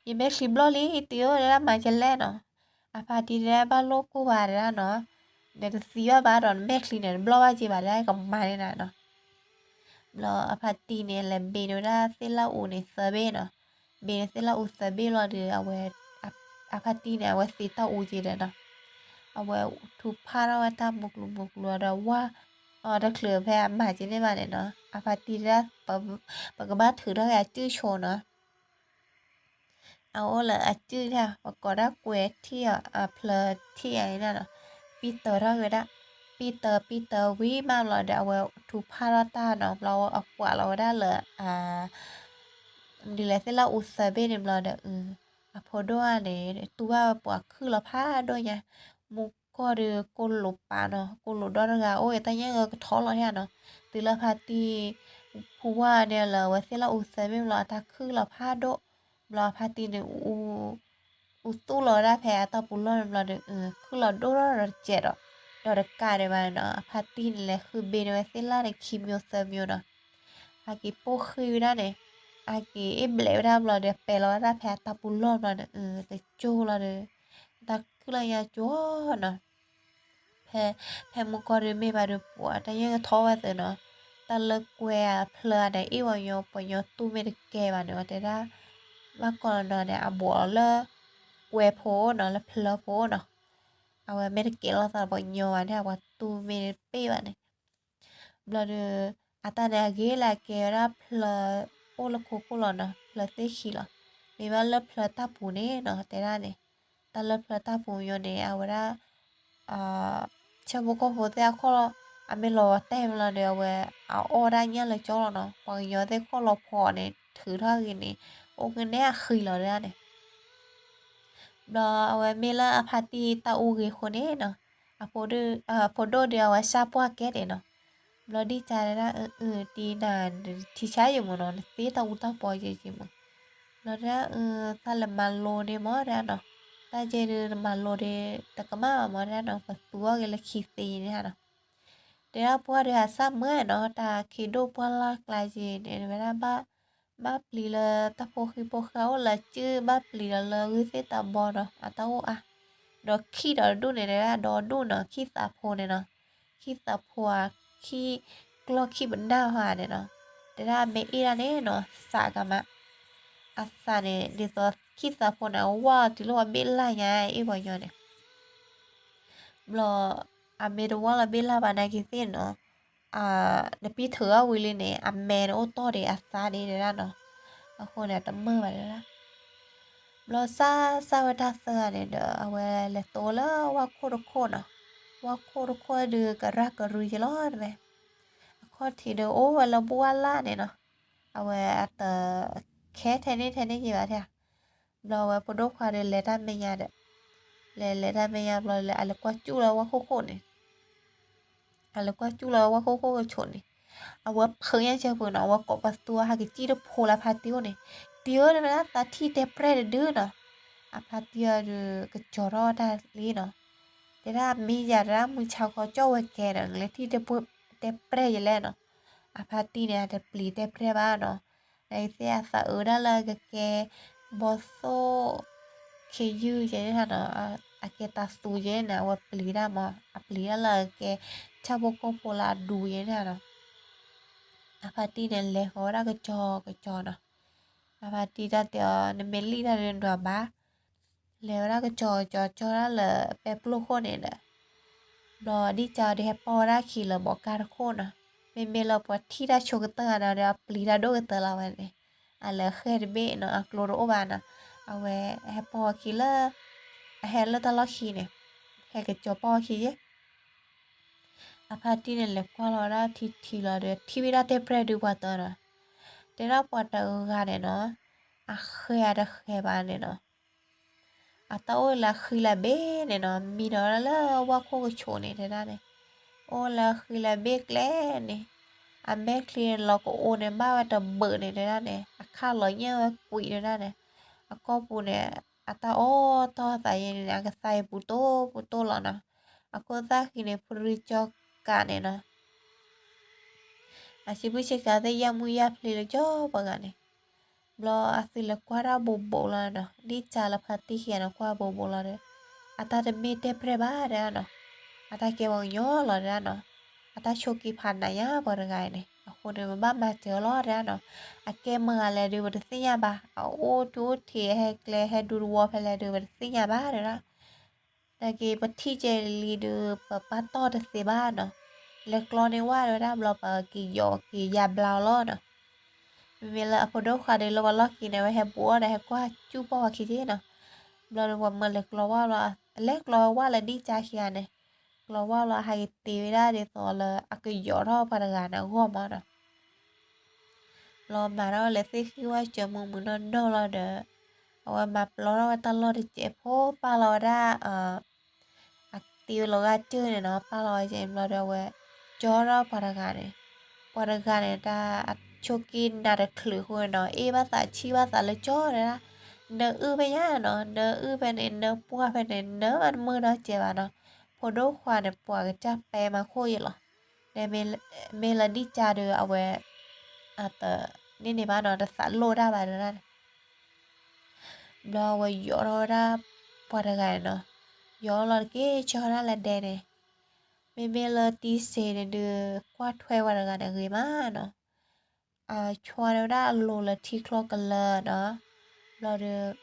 nhưng mẹ clean lo lý tiêu ra mà chân lên nó phải đi ra ba lô cô bà ra nó để xí ba đòn mẹ clean nè lo ba chỉ bà ra còn mà này nó lo phải đi nè làm bê nó ra sẽ là u này sờ bê nó bê sẽ là u sờ bê lo đượcเอาไว้phải đi nèเอาไว้สีตาอูจีเลยเนาะเอาไว้ทุกผ้าเราไว้ตามมุกเราว่าถ้าเคลือแพ้หมาจีได้มาเนี่ยเนาะพาตีได้ปะกบ้าถือได้จื้อโชว์เนาะเอาละจื้อเนี่ยปะก็ได้เกวที่เพลที่ไอ้นั่นเนาะปีเตอร์เราเลยได้ปีเตอร์วิมาเราเดี๋ยวเอาไว้ทุกผ้าเราตาเนาะเราเอากว่าเราได้เลยดีเลยเสร็จแล้วอุตส่าห์เป็นเราเดี๋ยวพอด้วยเนี่ยตัวปวดคือเราผ้าด้วยไงมุกก็เดือก้นหลบปาเนาะก้นหลบดอร์กาโอ้ยแต่ยังก็ท้อเราเนี่ยเนาะตีละพาตีผู้ว่าเนี่ยเราว่าเสร็จแล้วอุตส่าห์เป็นเราถ้าคือเราผ้าโดเราพาตีเนี่ยตู้เราได้แพ้ตาปุ่นเราเดือคือเราโดเราเจ็ดอ่ะเราได้กาได้มาเนาะพาตีนี่แหละคือเบนไว้เสร็จแล้วในคิมโยเซมิโอเนาะพากีโป้คือได้เนี่ยอากีเบลวได้เราเดี๋ยวไปเราได้แพ้ตาปุ่นเราเนี่ยแต่โจเราเนี่ยตาคือเราอยากจ้วเนาะแพ้มุกอร์ไม่บาดปวดแต่ยังท้อไว้เนาะตาเลิกแกวเพลอได้อีวันยอปยอตู้ไม่ได้แกบาเนาะแต่ได้ว่าก่อนเนาะเนี่ยบัวเลิกแกวโพเนาะแล้วเพลอโพเนาะเอาไว้ไม่ได้เกเราสารปยอเนี่ยว่าตู้ไม่ได้เป้บาเนี่ยเราเดออาตาเนี่ยเกลาเกราเพลอโอละโคโคลเนาะเพลอเตคีลมีว่าเลิกเพลอตาปูเนี่ยเนาะแต่ได้เนี่ยตาเลิกเพลอตาปูยอเนี่ยเอาไว้อ่า chả bố có hồ teo khó lo à mình lo tem là đều về ô ra nhá là cho nó bằng nhớ thế khó lo phò này thử thôi cái này ô cái này khi là ra này ดอเอาไว้เมลาอพาตีตาอูเกคนเอเนาะอะโพโดเดียวว่าชาปัวเกตเนาะบลอดีใจละตีนานที่ใช้อยู่มั้งเนาะตีตาอูตาปอยจริงๆมั้งบลอละตาละมาโลเดมอระเนาะตาเจเดมาโลเดตะกมาหมอระเนาะปัตัวเกละคีตีเนี่ยเนาะเดี๋ยวปัวเดี๋ยวซ้ำเมื่อเนาะตาคิดดูปัวละกลายเจเนี่ยเวลาบ้าปลีละตาโพคิโพเขาละจื้อบ้าปลีละเลยวิเศษตาบอเนาะอะตาโออะดอกขี้ดอกดูเนี่ยนะดอกดูเนาะขี้สาโพเนี่ยเนาะขี้สาโพขี้กลัวขี้บนหน้าหาเนี่ยเนาะแต่ถ้าเมอีระเนี่ยเนาะสากะมะอาสาเนี่ยเดี๋ยวขี้สาโพนะว่าที่เราเบลล่าไงอีบอยเนี่ยบลออเมริว่าละเบลล่าบานากิเซนเนาะเดี๋ยวพี่เธอวิลิเนี่ยอเมนโอโตเดอาซาเดเนาะคนเนี่ยตั้มมือมาแล้วนะเราซาวัดเสือเนี่ยเดี๋ยวเอาไว้เลยโตแล้วว่าโคตรโคตรเนาะว่าโคตรโคตรดื้อกระรักกระรุยจะรอดไหมข้อที่เดียวโอ้วันละบัวล่าเนี่ยเนาะเอาไว้แต่แค่แทนนี่กี่บาทเนี่ยเราไว้ปดควาเดลเลต้าเมียเด้เลต้าเมียเราเลยอะไรกว่าจู้แล้วว่าโคตรเนี่ยอะไรกว่าจู้แล้วว่าโคตรชนเนี่ยเอาว่าเพิ่งยังเชื่อเพื่อนเอาว่าเกาะปัสตัวหากจีดโพลาพาติโอเนี่ยDia na tati tepre de na apatia de kechoro da li no tera mi ya ra mu cha ko cho we ke na le ti tepre ye le no apati ne de pli tepre ba no dai se asa ura la ke boso ke yu ye na no a ke ta su ye na wa pli da ma a pli la ke cha bo ko pola du ye na no apati ne le hora ke cho no a partir de ne melida de ndo ba le ra cái cho ra là peplo khôn này nè đó đi chào đi hepo ra khi là bỏ car khôn à mình là bỏ thi ra cho cái tờ nào để pli ra đôi cái tờ là vậy này à là kher bê nó à cloro ba nè à về hepo khi là hè là tao lo khi này hè cái cho po khi chứ à partir này là qua ra thì là để thi ra te pre được qua tờ nè để ra qua tờ ga này nó à khe ra khe ba này nó atau la khila be ne no mira la wa ko chone ne da ne o la khila be kle ne a be kle lo ko o ne ba wa ta be ne da ne a kha lo nya pui ne da ne a ko pu ne ata o to ta ye ne a ka sai pu to lo na a ko ta ki ne puri cho ka ne no a si bu che ka de ya mu ya ple lo jo pa ga ne lo asila kwara bobo la no di chala phati hiana kwa bobo la re ata de me te prebare no ata ke won yo lo ra no ata choki phan na ya por gai ne ko de ba ma che lo ra no a ke ma le de bur si ya ba a o tu thi he kle he du wo phe le de bur si ya ba re ra ta ke pa thi che li de pa to de se ba no le klo ne wa ra blo pa ki yo ki ya bla lo no Mila apodo khade lo wala kine wa he bua da he kwa chu pa wa kije na bla wa ma le klo wa la di cha khia ne klo wa la ha ti da de to la ak yo ro pa ga na go ma na lo ma ro le si khi wa che mo mu no do lo de wa ma lo ro ta lo de che po pa lo da ak ti lo ga chu ne no pa lo che lo de we cho ro pa ga ne ta chokin na de khlu ho no e ba sa chi ba sa le cho ra nơ ư pe nhá nó nơ ư pe ne nơ pua pe ne nơ an mưa nó che ba nó po do khwa ne pua cái cha pe ma kho yi lo de me la di cha de awe at ni ba nó da sa lo da ba ra do we yo ra pua da ga no yo lo ke cho ra la de ne me la ti se ne de kwa thwe wa da ga ne ge ma no chua ra lo la ti klo ka la đó lo de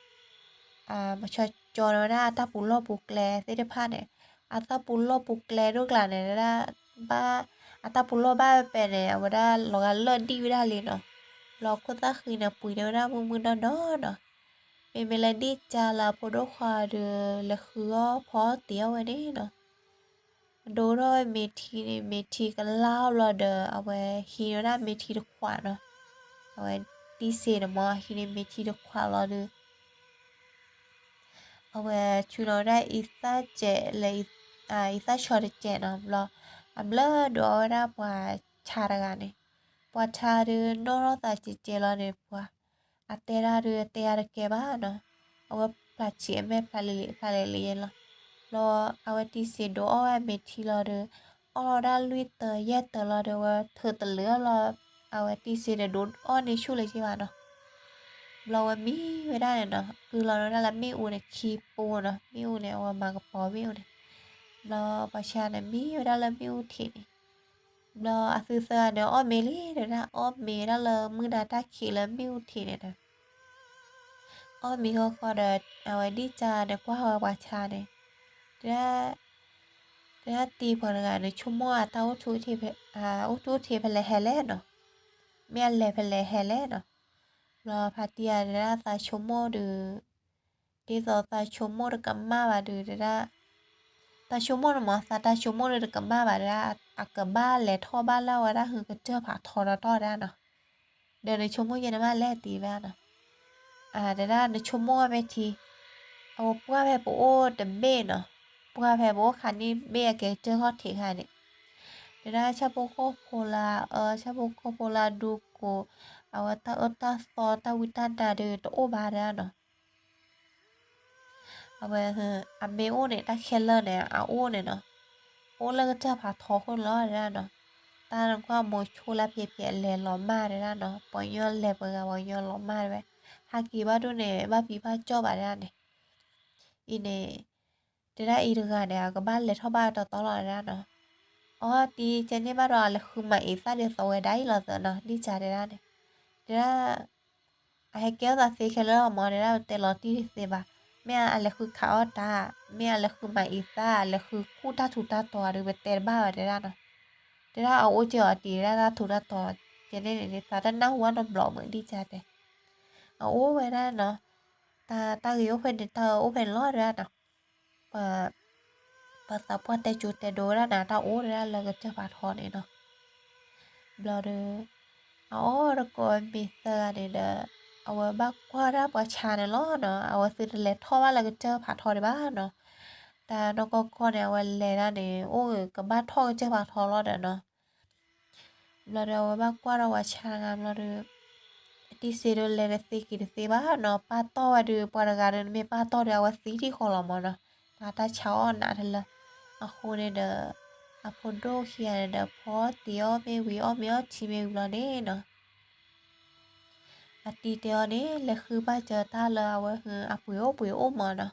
mà cho nó ra ta pu lo pu kle se de pa ne ta pu lo pu kle do kla ne ra ba ta pu lo ba pe ne wa da lo ga lo di da le no lo ko ta khi na pu ne ra mu no no no me la di cha la po do kha de le khua pho tiao wa ne no do rồi me thi ka lao lo de awe hi ra me thi de kwa no awe ti se de mo hi ne me thi de kwa lo de เอาไว้ชูเราได้อีสาเจเลยอีสาชอดเจเนาะเราอันเลิศดูเอาได้ปว่าชาระกันเนี่ยปว่าชาเรือโนรตาจิเจเราเนี่ยปว่าอาเตราเรือเตระเก็บ้าเนาะเอาไว้ปลาเชียแม่ปลาเลเลียเนาะเราเอาไว้ที่เสียดูเอาไว้เมทีเราเรือเอาเราได้ลุยเตอแย่เตอเราเรือว่าเธอตะเลือเราเอาไว้ที่เสียดูอ้อในชูเลยใช่ไหมเนาะ เราอะมีไม่ได้เลยเนาะคือเราได้ละมีอูเนี่ยคีปูเนาะมีอูเนี่ยว่ามากระป๋อมีอูเนี่ยเราประชาเนี่ยมีไม่ได้ละมีอูทีเนี่ยเราอาซื้อเสื้อเนี่ยอ้อเมลี่เดี๋ยวนะอ้อเมได้ละมือดาตาขีแล้วมีอูทีเนี่ยนะอ้อมีก็เดเอาไว้ดีจ้าเนี่ยกว่าเอาประชาเนี่ยเดี๋ยวตีพนักงานในชั่วโมงตาอุทุทีเพอุทุทีเพลเฮเลเนาะไม่อะไรเพลเฮเลเนาะเราพัทยาเดี๋ยวตาชั่วโมงดู đi rồi ta chúng mua được cầm ma bà được ra ta chúng mua được mà sao ta chúng mua được cầm ma bà ra cầm ba lẻ thọ ba lâu ra hư cái chưa phải thọ đó to ra nè để để chúng mua gì mà lẻ tí ra nè để ra để chúng mua về thì qua về bố đầm bê nè qua về bố khả ni bê cái chưa hot thì khả ni để ra cha bố cola cha bố cola du cô ta so ta wita da de to ba ra nèเอาไปคืออันเบโอเนี่ยตาเคลเลอร์เนี่ยอาโอเนี่ยเนาะโอแล้วก็จะผ่าทอคนล้อได้เนาะตาแล้วก็โมชูละเพียเพียแลล้อมาได้เนาะปอยย้อนแลเปิดกับปอยย้อนล้อมาได้ฮากิบ้าดูเนี่ยบ้าปีบ้าจอบอะไรเนี่ยอีเนี่ยเดี๋ยวได้อีเรื่องเนี่ยก็บ้านเลยเท่าบ้านต่อตลอดแล้วเนาะอ๋อตีเจนนี่บ้านเราเลยคือมาอีซ่าเดียวสวยได้หรอเนาะดีใจได้เนี่ยเดี๋ยวให้เกี่ยวกับซีเคลเลอร์มอเนี่ยเตลอที่เสียบ้า Mea aleคือเขาตาเมียaleคือมาอีตาaleคือคู่ตาถูตาตัวหรือเวเตบ้าเดราเนาะเดราเอาโอเจอตีเดราถูตาตัวเจเนเนตาด้านหน้าหัวนมหล่อเหมือนดีจ้าเดเอาโอไว้ได้เนาะตาเกี่ยวเป็นตาโอเป็นรอดแล้วเนาะปะภาษาพวกแต่จุดแต่โดแล้วนะตาโอแล้วเราก็จะปาทอนเนาะบลอเดอเอาแล้วก็มีเซอร์เนี่ยเด้อเอาไว้บักว่ารับประชาในล้อเนาะเอาไว้ซื้อเล็ดท่อว่าเราก็เจอผ่าทอในบ้านเนาะ แต่นกก็เนี่ยวันเลนะเนี่ยโอ้ยกับบ้านทองเจ้าปากทองรอดเนาะเราเดาบ้านกว่าเราว่าชางามเราเดาที่ซีดูเลนสิกิดสิบ้าเนาะป้าต่อดูปาร์การ์มีป้าต่อเดียวว่าสีที่ของเราเนาะตาเช้าอ่อนนะทีละอะคนเนี่ยเดออะพอดเขียนเดอพอเตียวไม่วิออไม่อชิเมวิลาเนี่ยเนาะอะตีเตียวเนี่ยเลยคือป้าเจอตาเลยเอาไว้คืออะปุยโอมาเนาะ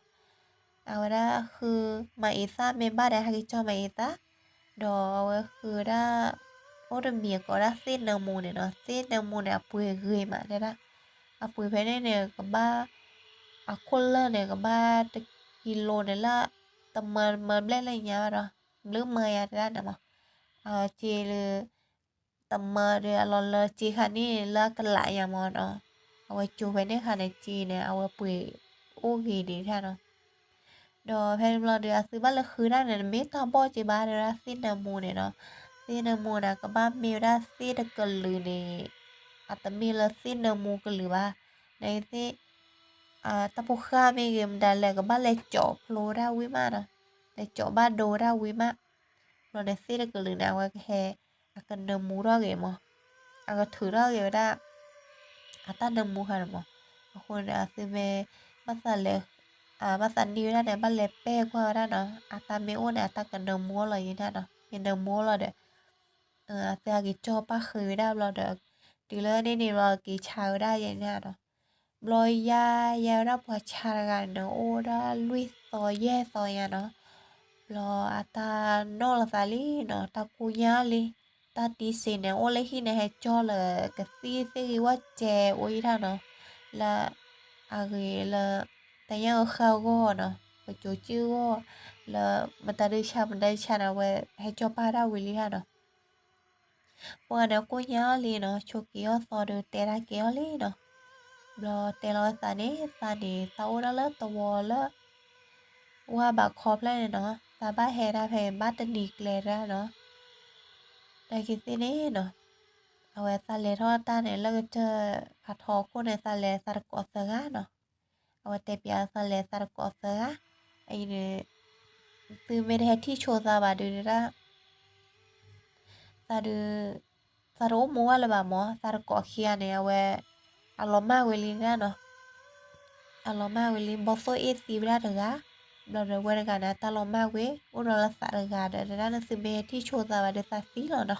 ahora คือมาอีซ่าเมมเบอร์ได้ฮักจอมาอีซ่าดอคือได้โอ้เดมีก็ได้เส้นเนื้อมูเนี่ยเนาะเส้นเนื้อมูเนี่ยปุยเกยมาได้ละปุยไปเนี่ยก็บ้าคนละเนี่ยก็บ้าตะกิโลเนี่ยละแต่มันเล่นอะไรเงี้ยเนาะหรือเมย์อะไรนะมั้งเจเลยแต่มาเดี๋ยวเราเลยจีคันนี่ละกันหลายอย่างมั้งเนาะเอาไว้จูไปเนี่ยค่ะในจีเนี่ยเอาไว้ปุยโอ้กีดีแท้เนาะ Đồ phen lo được sự bắt là khứ ra này mấy tao bỏ chỉ ba ra xin nà mù này nó xin nà mù nà có ba miêu ra xin được cần lử này tao mi là xin nà mù cần lử ba này thì tao phụ kha mi game đà lẹ có ba lẹ chọ plo ra quý mà nè lẹ chọ ba đồ ra quý mà rồi này xin được cần lử nào cái hè cần nà mù ra game mà cái thử ra game ra tao nà mù hả màคนซื้อเมมาสั่นเลยมาสั่นดีนะเนี่ยมาเล็บเป้กว่าได้เนาะตาเมโอเนี่ยตากันเดิมมัวเลยนะเนาะเป็นเดิมมัวเลยเด้อเสียกี่จอป้าคือได้เราเด้อดีเลยนี่เรากี่ชาวได้ยังเนี่ยเนาะบลอยยารับว่าชากันเนาะโอ้ได้ลุยซอยแย่ซอยอ่ะเนาะบลอตาโนลซาลีเนาะตากูยาลีตาตีเซนเนี่ยโอ้เลยที่เนี่ยให้จอเลยกะซีว่าแจโอ้ยท่าเนาะ là là tại nhau khao go nó và chỗ chưa go là mà ta đi xa mình đây xa nào về hay cho ba ra quỳ ha nó qua đó có nhớ li nó cho kia so được tè ra kéo li nó rồi tè lo sa nè tàu đó lớp tàu lớp qua bà khop lại nó ta ba hè ra hè ba tên đi lẹ ra nó đây cái gì nè nó เอาไว้ซาเลทอดตาเนี่ยแล้วก็เจอผัดทอคู่ในซาเลซาตะกอสกาเนาะ awa te pia sa le sa ko sa ai ne tu me de ti cho sa ba de ra sa de sa ro mo wa le ba mo sa ko khia ne awe aloma we li na no aloma we li bo so e si bra de ga lo de we ga na ta loma we o ro la sa ga de ra na su me ti cho sa ba de sa si lo no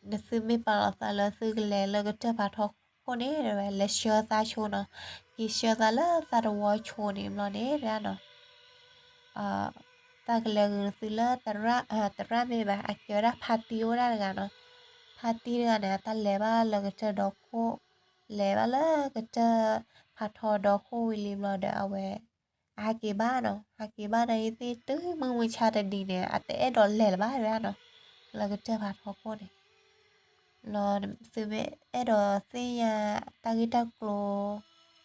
de su me pa la sa la su le lo ga ta pa tho ko ne de le sho sa cho no ki sho sa la sa ro wa cho ne lo ne ra no ta que le sila tarra me ba a que hora patio ra gano pati gana ta leva lo que te doko leva la que te patho doko wili lo de awe a que ba na ite tu mu cha de di ne ate e do le ba ra no lo que te patho ko ne lo se me e do se ya ta gita klo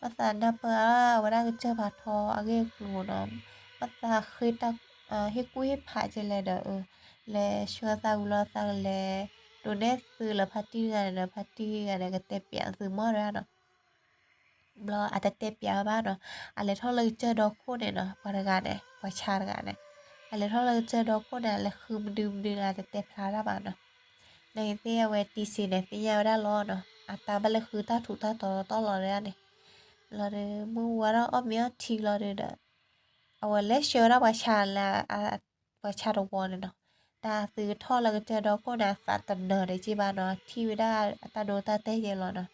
pasa na pa wara que te patho age klo no pasa khita he ku he pha che le da le shwa sa u lo sa le do ne su la phati ga ga te pya su mo ra no blo ata te pya ba no ale tho le che do ko ne no pa ga ne pa cha ga ne ale tho le che do ko ne le khum dum de ata te phla ra ba no nei te we ti si ne ti ya ra lo no ata ba le khu ta thu ta to lo ra ne lo de mu wa ra o mi ti lo de da awa le shora wa cha la wa cha do won no taซื้อทอดแล้วก็เจอดอกก็นะสัตว์เนอได้จีบาเนาะที่วิดาตาโดตาเตเยลเนาะ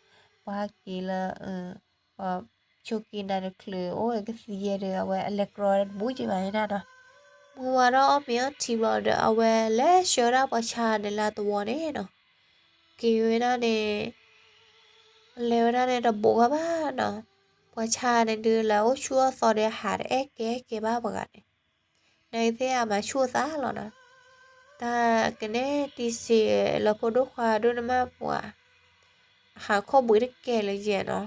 ว่ากีละว่าชูกินได้คือโอ้ยก็สิเยเดอเวอิเล็กโทรดบูจีบาให้นะเนาะมัวเราเอาเมียทีบลอดเอาเวเลชอราว่าชาเนลาตัวเนี่ยเนาะกีวินาเนี่ยเลวนาเนี่ยระบบว่าบ้าเนาะว่าชาเนี่ยดูแล้วชัวสอดหาเอ๊ะเก๋บ้าบักเนี่ยในเสียมาชัวซะหรอเนาะta cái này thì sẽ là phụ đô khoa đô nam của hạ kho bưởi được kể là gì nó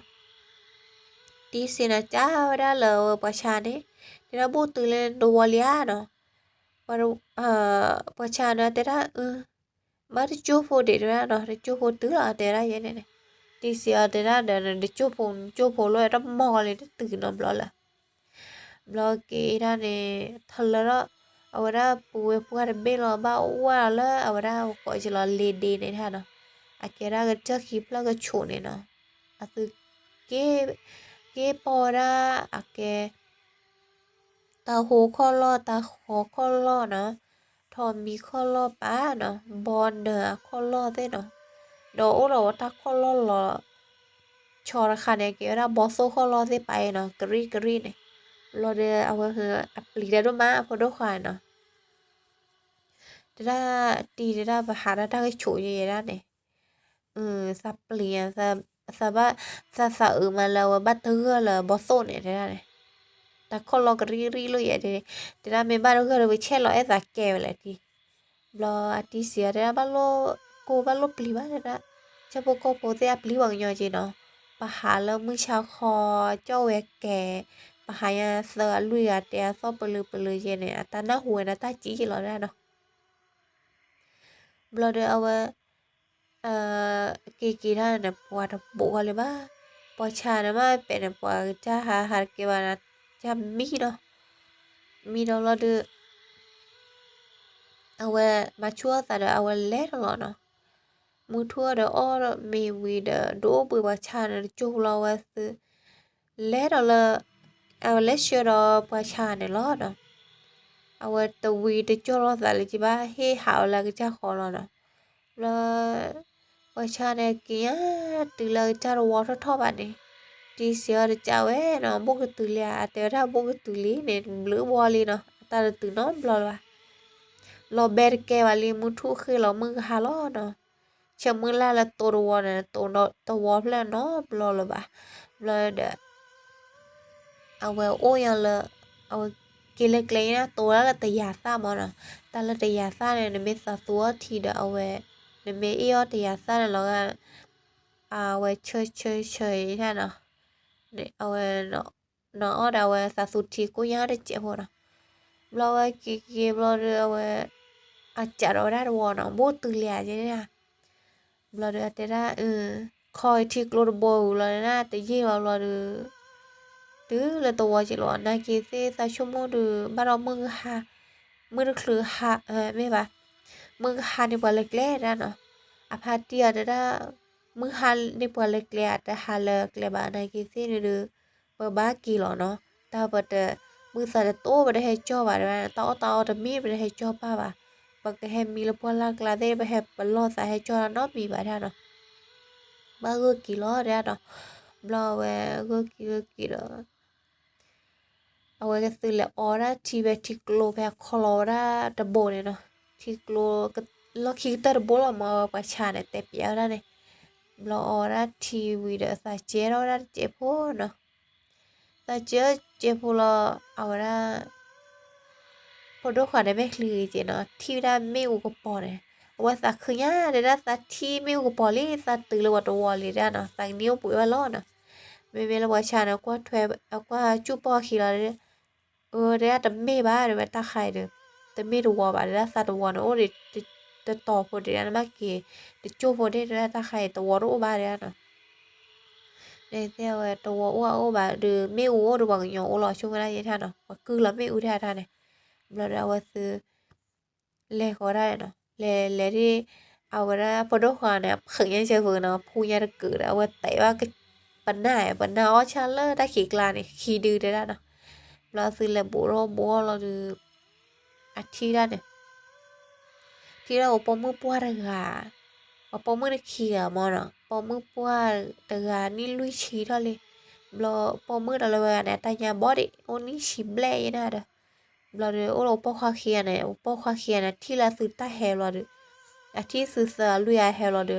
thì sẽ là cha ra là bà cha đấy thì nó bút từ lên đồ lia nó và bà cha nó thế ra mà đi chụp phụ để ra nó đi chụp phụ tứ là thế ra vậy này thì sẽ thế ra để chụp phụ rồi nó mò lên từ nó lo cái ra này thật là đó ahora pude jugar belo ba wala ahora ko jela lede ne ha no akera ga cha khipla ga chone no atu ke pora ake ta ho kholo no thom mi kholo pa no bon de kholo te no do ro ta kholo lo chora khane ke ra boso kholo te pa no gri ne lo de awa apli da ma po do kha no ra ti ra ba ha ra cái chỗ gì ra này sa plia sa ba sa mà là ba thứ là bó xôn này ra này ta không lo cái ri lo vậy thì ra mình ba nó cái rồi che lo ấy giả kèo lại thì lo ati xia ra ba lo pli ba ra cho bố cô bố te pli bằng nhau gì nó ba hà lo mới chào kho cho về kè ba hà ya sợ lui à te so bự gì này ta nó hùa ta chỉ lo ra nó blood awa ki ra na puat bo le ba po cha na ma pe na po cha ha ke ba na cha mi do lo de awa ma chua ta da awa le lo no mu thua da or me we da do bu ba cha na chu lo wa su le do la awa le sure do po cha ne lo no awa the we de chu lo sa le chi ba he how la ke cha kho lo no là bà cha này kia từ lời cha rồi water thọ bạn này đi xưa để chào ấy nó bốc cái từ lia té ra bốc cái từ lý này lửa bò nó ta là từ nó lo bẹt kê vào li muốn thu khi lo mưa hà lo nó chờ mưa là tổ đồ này tổ nó tổ water là nó lo bà lo đểเอาôi làเอาcái lệ lệ na tổ là tay giả sa mà nó ta là tay giả sa này mình sa số thì đãเอาnên mấy yêu thì sao là về chơi thế nào để nó đâu sao sụt thì cũng nhớ để chịu rồi lo cái lo rồi chả đó ra rồi nó bút từ lẻ vậy nè lo được thế ra coi thì lo bồ lo na tự nhiên lo ดื้อเลยตัวจิหลอนนะกีเซซาชั่วโมงดื้อบ้านเรามือฮามือคือฮาไม่ปะมือฮาในบัวเล็กๆนะเนาะอาพาเตียได้มือฮาในบัวเล็กๆแต่ฮาเล็กเลยบ้านในกีเซดื้อเปิดบ้ากี่หรอเนาะแต่เปิดมือใส่โต๊ะไปได้ให้จ่อบ้านนะต่อแต่มีดไปได้ให้จ่อป้าบ้าปกให้มีละพวกลากลาเด้ไปให้ปลอดสายให้จ่อเนาะมีบ้านเนาะบ้าก็กี่ล้อเด้เนาะบลอเวก็กี่เนาะ เอาไว้ก็ซื้อแล้วออร่าทีเวทิกโลไปคอลอร่าดับเบิลเนี่ยเนาะทิกโลก็เราคิดแต่ดับเบิลออกมาประชาเนี่ยแต่เปียแล้วเนี่ยเราออร่าทีวีเดอร์สายเจอเราได้เจ็บหัวเนาะสายเจ็บหัวเราเอาละพอดูขวาได้ไม่คลีเจเนาะที่ได้ไม่อุกปอเนี่ยว่าสักคืนย่าเดี๋ยวสักที่ไม่อุกปอลี่สักตื่นเลยว่าตัวเลยได้เนาะสักนิ้วปุ๋ยว่าล้อเนาะไม่เราว่าชาเนาะกว่าถอยกว่าจูปอขี้เราเลยdet är att me ba det vet jag det me då ba det så att one och det tar på det när man det jo på det det ta khai to ro ba det na det theo to o ba de me o do bang yo o lo chung ra ye tha no ba cứ là me u tha tha này lo da wa su le ko ra no le điเอาละพอดขวาเนี่ยขึงยังเชื่อเฟือเนาะพูยาเกิดเอาไว้แต่ว่าก็ปัญหาอ๋อชาเลอร์ได้ขี่กลาเนี่ยขี่ดื้อได้เนาะเราซื้อแล้วบัวเราดูอาทิตย์เนี่ยที่เราปอมือปัวเรือปอมือเขี่ยมอเนาะปอมือปัวเรือนี่ลุยชีเท่าเลยเราปอมือเราเลยเนี่ยแต่ยาบอดี้โอ้นี่ชิบเล่ยนะเด้อเราดูโอ้เราปอควาเขียเนี่ยปอควาเขียเนี่ยที่เราซื้อตาแฮเราดูอาทิตย์ซื้อลุยแฮเราดู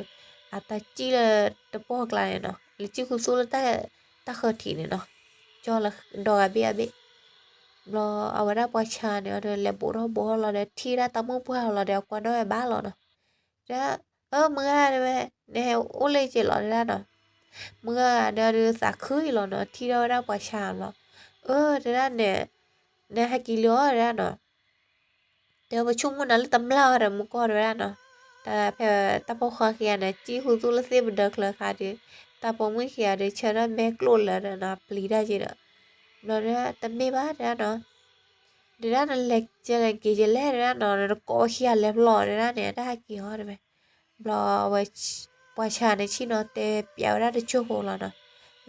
อาตาจีเลยตะปอกลายเนาะหรือจีคุณสู้แล้วตาเคยทีเนี่ยเนาะจอละดอกเบี้ย lo awara pacha ne ore le boro bolo de tira tamu pua lo de kwa no e ba lo no ra mưa de ne ole che lo ra no mưa de de sa khui lo no tira ra pacha lo de ra ne ha ki lo ra no de ba chung mo na le tam la ra mu ko ra no ta phe ta po kha khia ne chi hu tu le se ba de kla kha de ta po mu khia de cha ra me klo la ra na pli ra ji ra lo ra ta me ba ra noเดี๋ยวนั่นเล็กเจริญกี่เจริญนะนอนแล้วก็เขียนเล็บหล่อเลยนะเนี่ยได้กี่ห้อได้ไหมรอไว้ประชาในที่นอนเตะเปียวได้ชั่วโมงแล้วเนาะ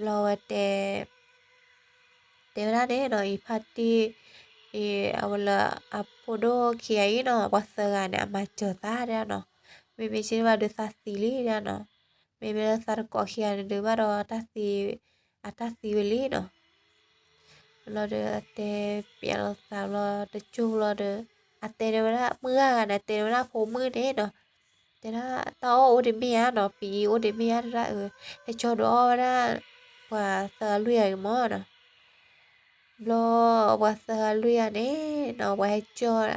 รอไว้เตะได้เนี่ยเนาะอีพัดที่เอาละอัปโปโดเขียนเนาะว่าเสือเนี่ยมาเจอตาเนี่ยเนาะไม่ใช่ว่าดูซาซิลีเนี่ยเนาะไม่เป็นซาร์ก็เขียนดูว่าเราอัตซีวิลีเนาะ lo de ate piel sa lo de chu lo de ate de la mưa này ate de la phố mưa đấy đó thế đó tao ô de mía nó pi ô de mía ra để cho đó ra và sa lùi mò đó lo và sa lùi này nó và cho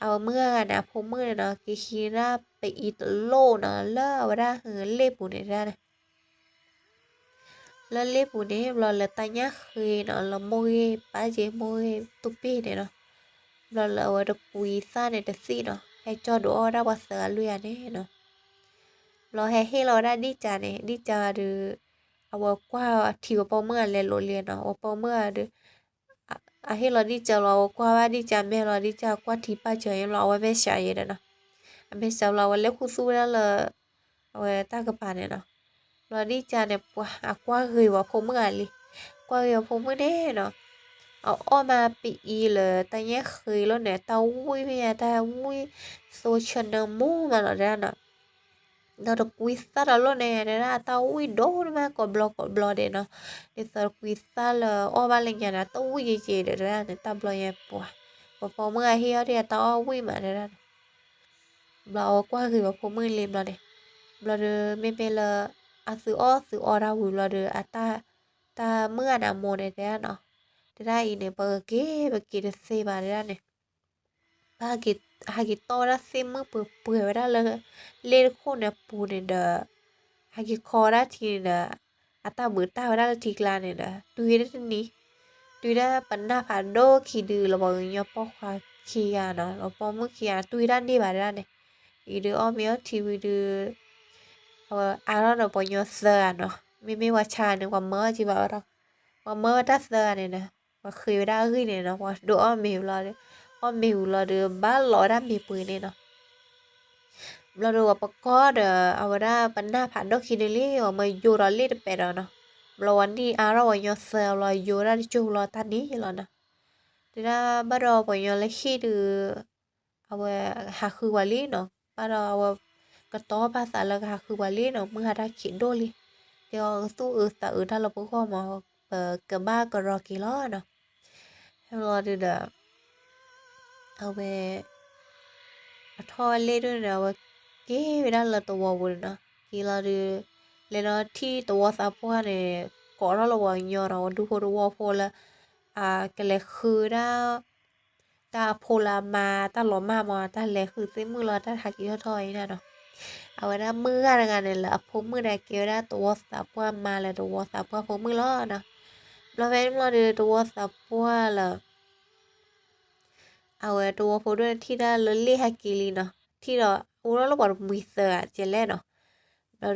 เอาเมื่อนะพมมือเนาะกิคีราไปอีตโลเนาะแล้วว่าเล่ปูเนี่ยนะ la le pune lo la tanya khi nó là môi ba je môi tupi này nó lo ở được quỳ sa này được xí nó hay cho đồ ra bao giờ lui này nó lo hay lo ra đi chả đượcเอาqua thiểu bao mưa lên lo liền nó bao mưa được hay lo đi chả lo qua đi chả mẹ lo đi chả qua thì ba trời em lo ở bên xài vậy đó nó bên sau lo lấy khu su đó là ở ta cái bàn này nó lo đi chả này qua gửi vào phố mưa đi qua gửi vào phố mưa đấy nó ở mà bị là ta nhớ khơi lo nè tao vui bây giờ ta vui social nó mu mà nó ra nó được quiz ra lo nè ra tao vui đố mà còn blog đấy nó để sao quiz là ở ba lần nhà tao vui gì để ra để tao blog nhà và phố mưa here thì tao vui mà ra blog qua gửi vào phố mưa liền blog này blog mẹ là sự ở ra vui blog ta mưa nào mùa này thế nó ra ini bagi de se bara ne hagi tora se mu pu bara le ko ne pu ne da hagi kora thi da ata bu ta bara thi kla ne da tuira panna pha do khi du lo bo nyo po kha khi ya no lo po mu khi ya tuira ni bara ne i du o mi o thi wi du ara no po nyo sa no mi wa cha ne wa mo ji ba ra ว่าเมื่อตัดเสื้อเนี่ยนะว่าเคยได้ขึ้นเนี่ยเนาะว่าดูอ้อมมิวเราเลยอ้อมมิวเราเดือบ้านหล่อได้มีปืนเนี่ยเนาะเราดูว่าปกอเดอเอาได้ปัญหาผ่านดอกคิดเลยว่ามาอยู่เราเล่นไปแล้วเนาะเราวันนี้เราวันยอเสือเราอยู่ได้จู่เราตอนนี้อยู่แล้วนะทีน่าบ้านเราวันยอเลยคิดดูเอาไว้หาคือวันนี้เนาะบ้านเราเอาก็ต่อภาษาแล้วหาคือวันนี้เนาะมึงหาได้คิดดูเลยเดี๋ยวตู้แต่ถ้าเราพูดข้อมากับบ้านก็รอกี่ล้อเนาะให้รอดูเด้อเอาไปทอดเล่ด้วยนะว่าเก๋เวลาเราตัววุ่นเนาะกี่เราดูเลยเนาะที่ตัวสาวพวกเนี่ยก่อนเราวันยอเราดูพอดูว่าพอละก็เลยคือได้ตาโพลามาตาหลอมาตาเลยคือเส้นมือเราตาถักยี่ห้อทอยนะเนาะเอาไว้นะมืออะไรกันเนี่ยแหละพกมือได้เกี่ยวได้ตัวสาวพวกมาเลยตัวสาวพวกพกมือล้อเนาะเราเว้นเราดูตัวสาวพวกละเอาไว้ตัวพอด้วยที่ได้เลลี่ฮักกิลีเนาะที่เราเราบอกมือเสือเจเล่เนาะเรา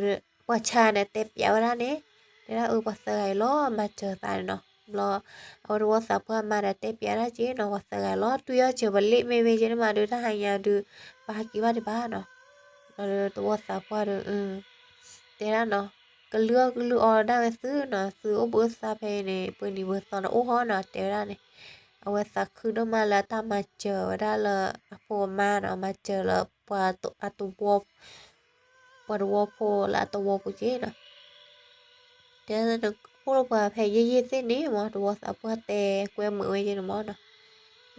ว่าชาเนี่ยเต็มยาวแล้วเนี่ยเดี๋ยวว่าเสือล้อมาเจอตายเนาะรอเอาตัวสาวพวกมาได้เต็มยาวแล้วเจ๊เนาะว่าเสือล้อตัวเจอบัลลี่ไม่เจนมาดูถ้าหายาดูปากีบ้านที่บ้านเนาะเราตัวสาวพวกเดี๋ยวเนาะก็เลือกออได้ไปซื้อเนาะซื้ออุปสรรคเนี่ยเปิดนี่เบอร์ตอนโอ้โหเนาะเดี๋ยวเนี่ย เอาไว้สักคืนมาแล้วถ้ามาเจอได้ละพอมาเนาะมาเจอแล้วปวดตัวปวดวัวพอละตัววัวปุ๊จีนะเดี๋ยวนึกพวกเราพยายามเส้นนี้มั้งตัวสับปะแต่กวยมือไว้จีนมั้งเนาะ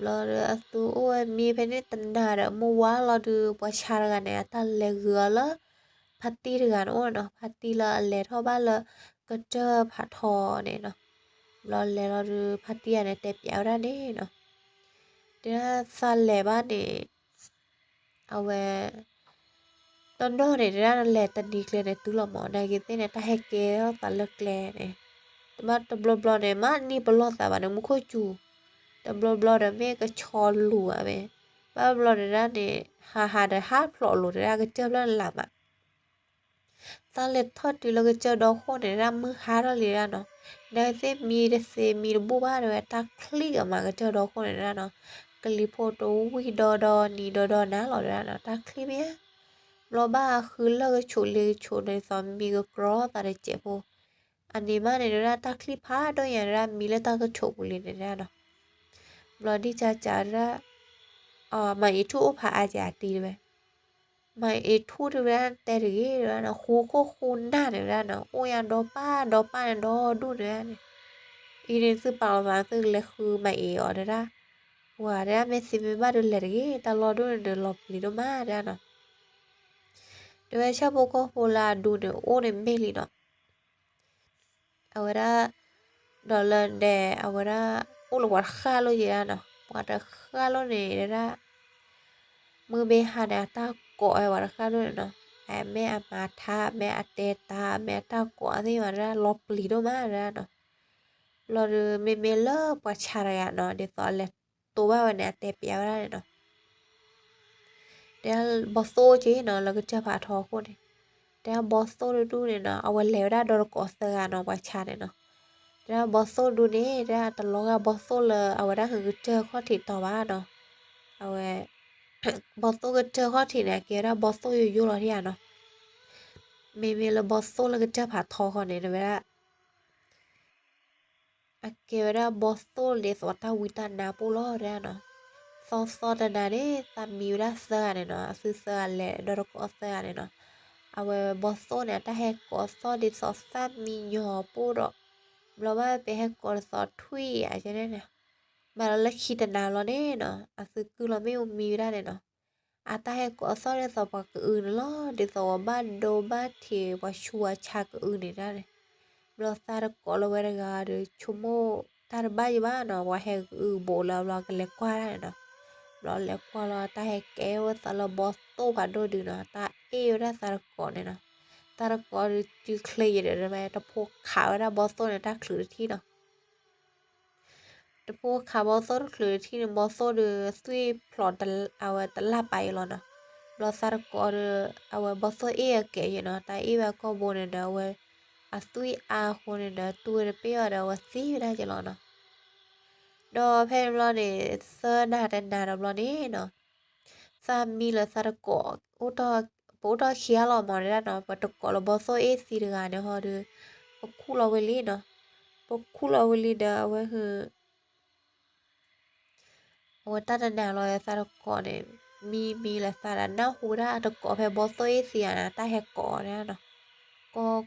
เราเรือตัวมีเพนตันดาร์มัวเราดูประชากันเนี่ยตาเลือละพัตตีเรือนโอ้เนาะพัตตีละเล่ท่อบ้านละก็เจอผัดทอเนี่ยเนาะเราดูพัตตีเนี่ยเต็มยาวได้เนี่ยเนาะ เดี๋ยวซันแหล่บ้านนี่เอาไว้ตอนโดนเนี่ยเดี๋ยวนั่นแหละตันดีเกลียในตู้ละหมอในกินเต้เนี่ยถ้าให้เกลียวตันเลิกเกลียเนี่ยแต่มาตบลอเนี่ยมานี่บลอแต่บ้านเนี่ยมุขจูตบลอเนี่ยแม่ก็ชอนหลัวแม่บ้าบลอเนี่ยนั่นเนี่ยหาได้หาพลอหลุดได้ก็เจอเรื่องหลับอ่ะซันเล็ดทอดอยู่แล้วก็เจอดอกโคเนี่ยร่ำมือหาเราเลยเนาะได้เซมีบูบ้าเลยตาคลิกออกมาก็เจอดอกโคเนี่ยเนาะ กลิโพโตวิดอนี่ดอนะหรอนะตาคลิปเนี้ยโรบ้าคือเลิกชุเลยชุในซอมบี้ก็กรอตาได้เจ็บโอันนี้มาในระตาคลิปพาโดยอย่างระมีเลตาก็โฉบเลยในระเนาะรอที่จะจาระมาอีทูพาอาจารย์ตีเลยมาอีทูเรื่องแต่เรื่องนะคูหน้าในระเนาะโอ้ยดอป้าดอดูเรื่องอีเรนซื้อเปล่ามาซื้อเลยคือมาเออเด้อ Guarda, me si mi ba de lergi, ta lo do de lo pli do ma da no. De ve cha poco pola do de o de meli no. Ahora do le de ahora o lo war kha lo ya no. War kha lo ne da mu be ha da ta ko ai war kha lo no. Ai me a ma tha me a te ta me ta ko ni wa da lo pli do ma da no. Lo de me lo pa cha ya no de so le. ตัวว่าวันเนี้ยเตะเปียวได้เนาะเดี๋ยวบอสโซจีเนาะแล้วก็จะพาทอคนเดี๋ยวบอสโซดูเนี่ยเนาะเอาวันแล้วได้โดนกอสเตอร์เนาะประชาเนี่ยเนาะเดี๋ยวบอสโซดูนี่เดี๋ยวตลกอะบอสโซเลยเอาไว้ได้คือเจอข้อถิดต่อว่าเนาะเอาไว้บอสโซก็เจอข้อถิดเนี่ยเกี่ยวกับบอสโซอยู่หรอที่อ่ะเนาะมีแล้วบอสโซแล้วก็จะพาทอคนเนี่ยเวลาเกี่ยวกับบอสโซเลยสวัสดิ์วิตานาโปโลเดี๋ยวเนาะ Sosok dari Tamira ne no sisa le doroko ne no awe boso ne ta he koso di sosa minyo puro blaba pe he koso thui a jene ne mara le khita na lo ne no asu ku lo me mi ra ne no ata he koso de so pa ku lo de so ba do ba thi wa chua cha ku ne ra ne blo sa ro ko lo wa ga de chumo tar ba ba no wa he bo la ke le kwa ne no lo le qua lo ta he ke wa sa lo boss to ba do du no ta e ra sa ko ne no ta ko ju clear de ma ta po kha ra boss to ne ta khlu thi no ta po kha boss to khlu thi ne boss to de sui plot ta awa ta la pai lo no lo sa ko de awa boss to e ke you know ta e wa ko bo ne da wa à tui à hồ này đó tui là bây giờ đó là xí ra cho nó đó phải lo để sơ nà đó nè nó sa mi là sa đó cọ ô đó bố đó khía lo mà ra nó và đó cọ là bao số ấy xí được à nó họ được bố khu lo về lý nó bố khu lo về lý đó với hừ ô ta nà lo sa đó cọ này mi là sa đó nó hú ra đó cọ phải bao số ấy xí à ta hay cọ ra nó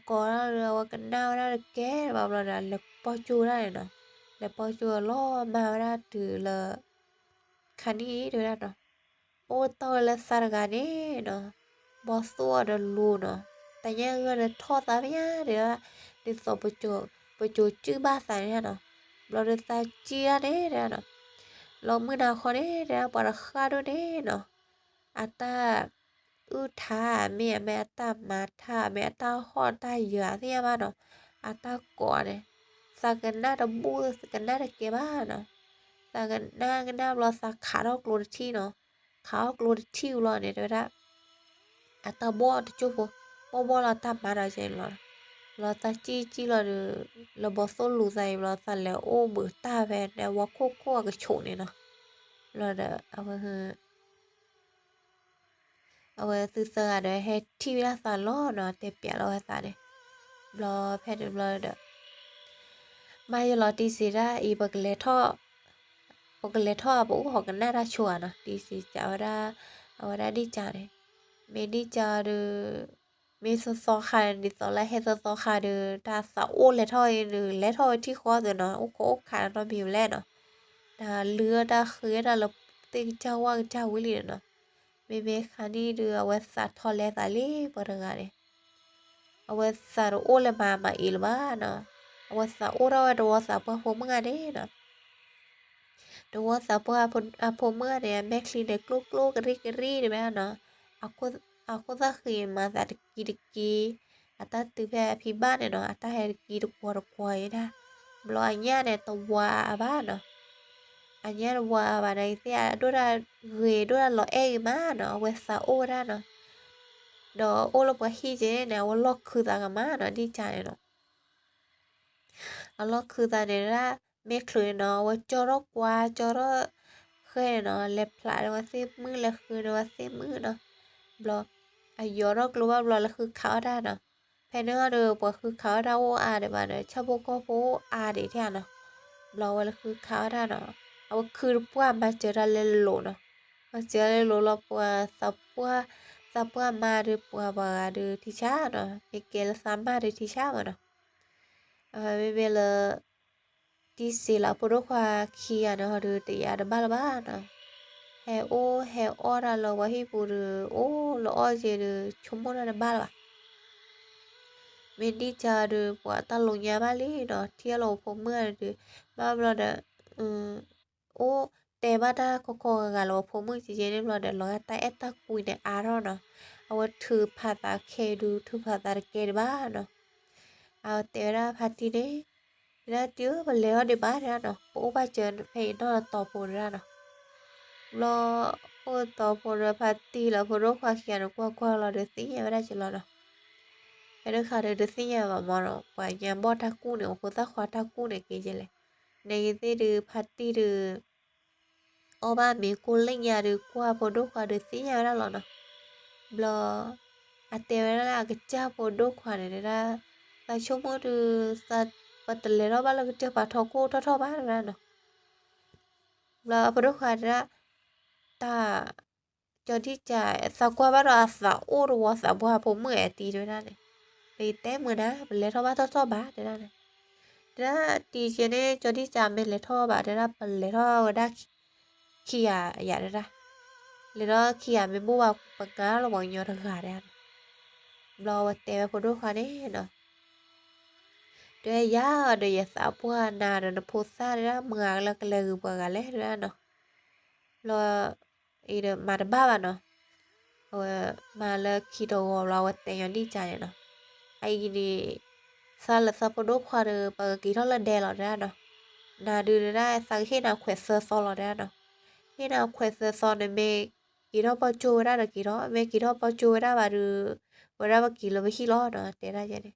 có là cái nào ra được cái bảo là bao chu ra này nó là bao chu lo mà ra từ là khani được ra nó ô tôi là sao cái này nó bao số được luôn nó tại nhá người là thọ ta nhá để so bao chu chứ ba sai ra nó lo được ta chia đấy ra nó lo mới nào khó đấy ra bảo là khá đó đấy nó à ta thà mẹ ta mà thà mẹ ta họ ta giờ thế mà nó à ta quả này sa cái na đó bu cái na đó kia ba nó sa cái na lo sa khá đó luôn chi nó khá luôn chi lo này đó đó à ta bo thì chú bo là ta mà ra chơi lo ta chi là bỏ số lù dày lo sa là ô bữa ta về để qua cô cái chỗ này nó lo đó àเอาซื้อเสื้อเดี๋ยวให้ที่วิลาสารล้อเนาะเตเปียเราให้สาเดรอแพทย์รอเด้อมาอยู่รอตีสีได้อีบักเลท่อบักเลท่อปุ๊หอกันน่าราชัวเนาะตีสีจะเอาได้ดีจ้าเนี่ยเมดีจ้าเด้อเมซอค่ะดิซอไลให้ซอค่ะเด้อถ้าสาวโอ้เลท่อเด้อเลท่อที่คอเด้อเนาะโอ้โหขาเนาะมีอยู่แล้วเนาะถ้าเรือถ้าเคยถ้าเราติงเจ้าว่าเจ้าวิลีเนาะเมคันนี่เดือเวสาทอเลสาลีปรกาเนี่ยเอาเวสาโอเลมาอีลบ้าเนาะเอาเวสาโอเราดูวสาพพมึงอันนี้เนาะดูวสาพมึงเนี่ยแม่คลีเด็กลูกกรีเดี๋ยวแม่เนาะaku za khi mà za ki ata tu ve phi ba ne no ata he ki du kwa ida blo anya ne to wa ba no anya wa ba dai sia do ra lo e ma no we sa o ra no do o lo pa hi je ne o lo khu da ga ma no di cha ne no a lo khu da ne ra me khlu no wa cho ro kwa cho ro khê no le pla wa se mu le khu no wa se mu no blo yo ro glu ba blo le khu kha da no pe no do pa khu kha da o a de ba ne cha bo ko po a de thia no blo wa le khu kha da noเอาคือปัวมาเจออะไรโลเนาะมาเจออะไรโลเราปัวสับปัวมาหรือปัวบาหรือที่ชาเนาะมีเกลสามมาหรือที่ชาเนาะไม่เวลาที่สิเราพูดว่าขี้เนาะหรือตีอาดบ้าบ้าเนาะเฮโอเราเราว่าให้พูดโอ้เราอ้อเจอชมพูนั่นบ้าละเมดิจาหรือปัวตาลงยาบ้าลีเนาะที่เราพบเมื่อหรือบ้าเราเด้อโอ้แต่ว่าถ้าโคกะเราพมือจริงๆเรียบร้อยเดี๋ยวเราแต่ตะคุยในอารอเนาะเอาถือภาษาเคดูถือภาษาเกดบ้าเนาะเอาแต่ละพาทีนี้แล้วเจอไปแล้วเดี๋ยวบ้านแล้วเนาะโอ้บ้าเจอเพย์นอต่อปนแล้วเนาะรอโอ้ต่อปนพาทีแล้วพอรู้ความเขียนกว่าเราเดี๋ยวสิยังไม่ได้จะรอเนาะไอ้เรื่องข่าวเดี๋ยวสิยังแบบมองเนาะว่ายังบ่ทักกู้เนี่ยโอ้โหถ้าขวาทักกู้เนี่ยเกจเลยในที่ดูพาทีดูOba mi kuling ya de kwa podo kwa de sinya ra lo no blo ate ra ga cha podo kwa ne ra ta chomo de sa patle ro ba la ga cha pa tho ko tho ba ra no blo podo kwa ra ta cho đi cha sa kwa ba ra sa o ro sa bua po mu e ti de ra ne ti te mu na le tho ba tho ba de ra ne ra ti che ne cho đi cha me le tho ba de ra pa le tho da kia ya ra le đó kia me bu wa pa ga lo wa nyo ra ga ra lo wa te ba po do kha ne no de ya de ya sa pu na de no po sa ra ma la ka le ba ga le ra no lo i de ma de ba ba no ma la ki do lo wa te yo ni cha ne no ai ni sa la sa po do kha de pa ki lo la de lo ra no na de ra sa khi na khwe so lo ra no khi nào khỏe sờ sòn này mẹ kỳ đó bao chu ra là kỳ đó mẹ kỳ đó bao chu ra bà được bà ra bà kỳ là với khi lo đó thế ra vậy này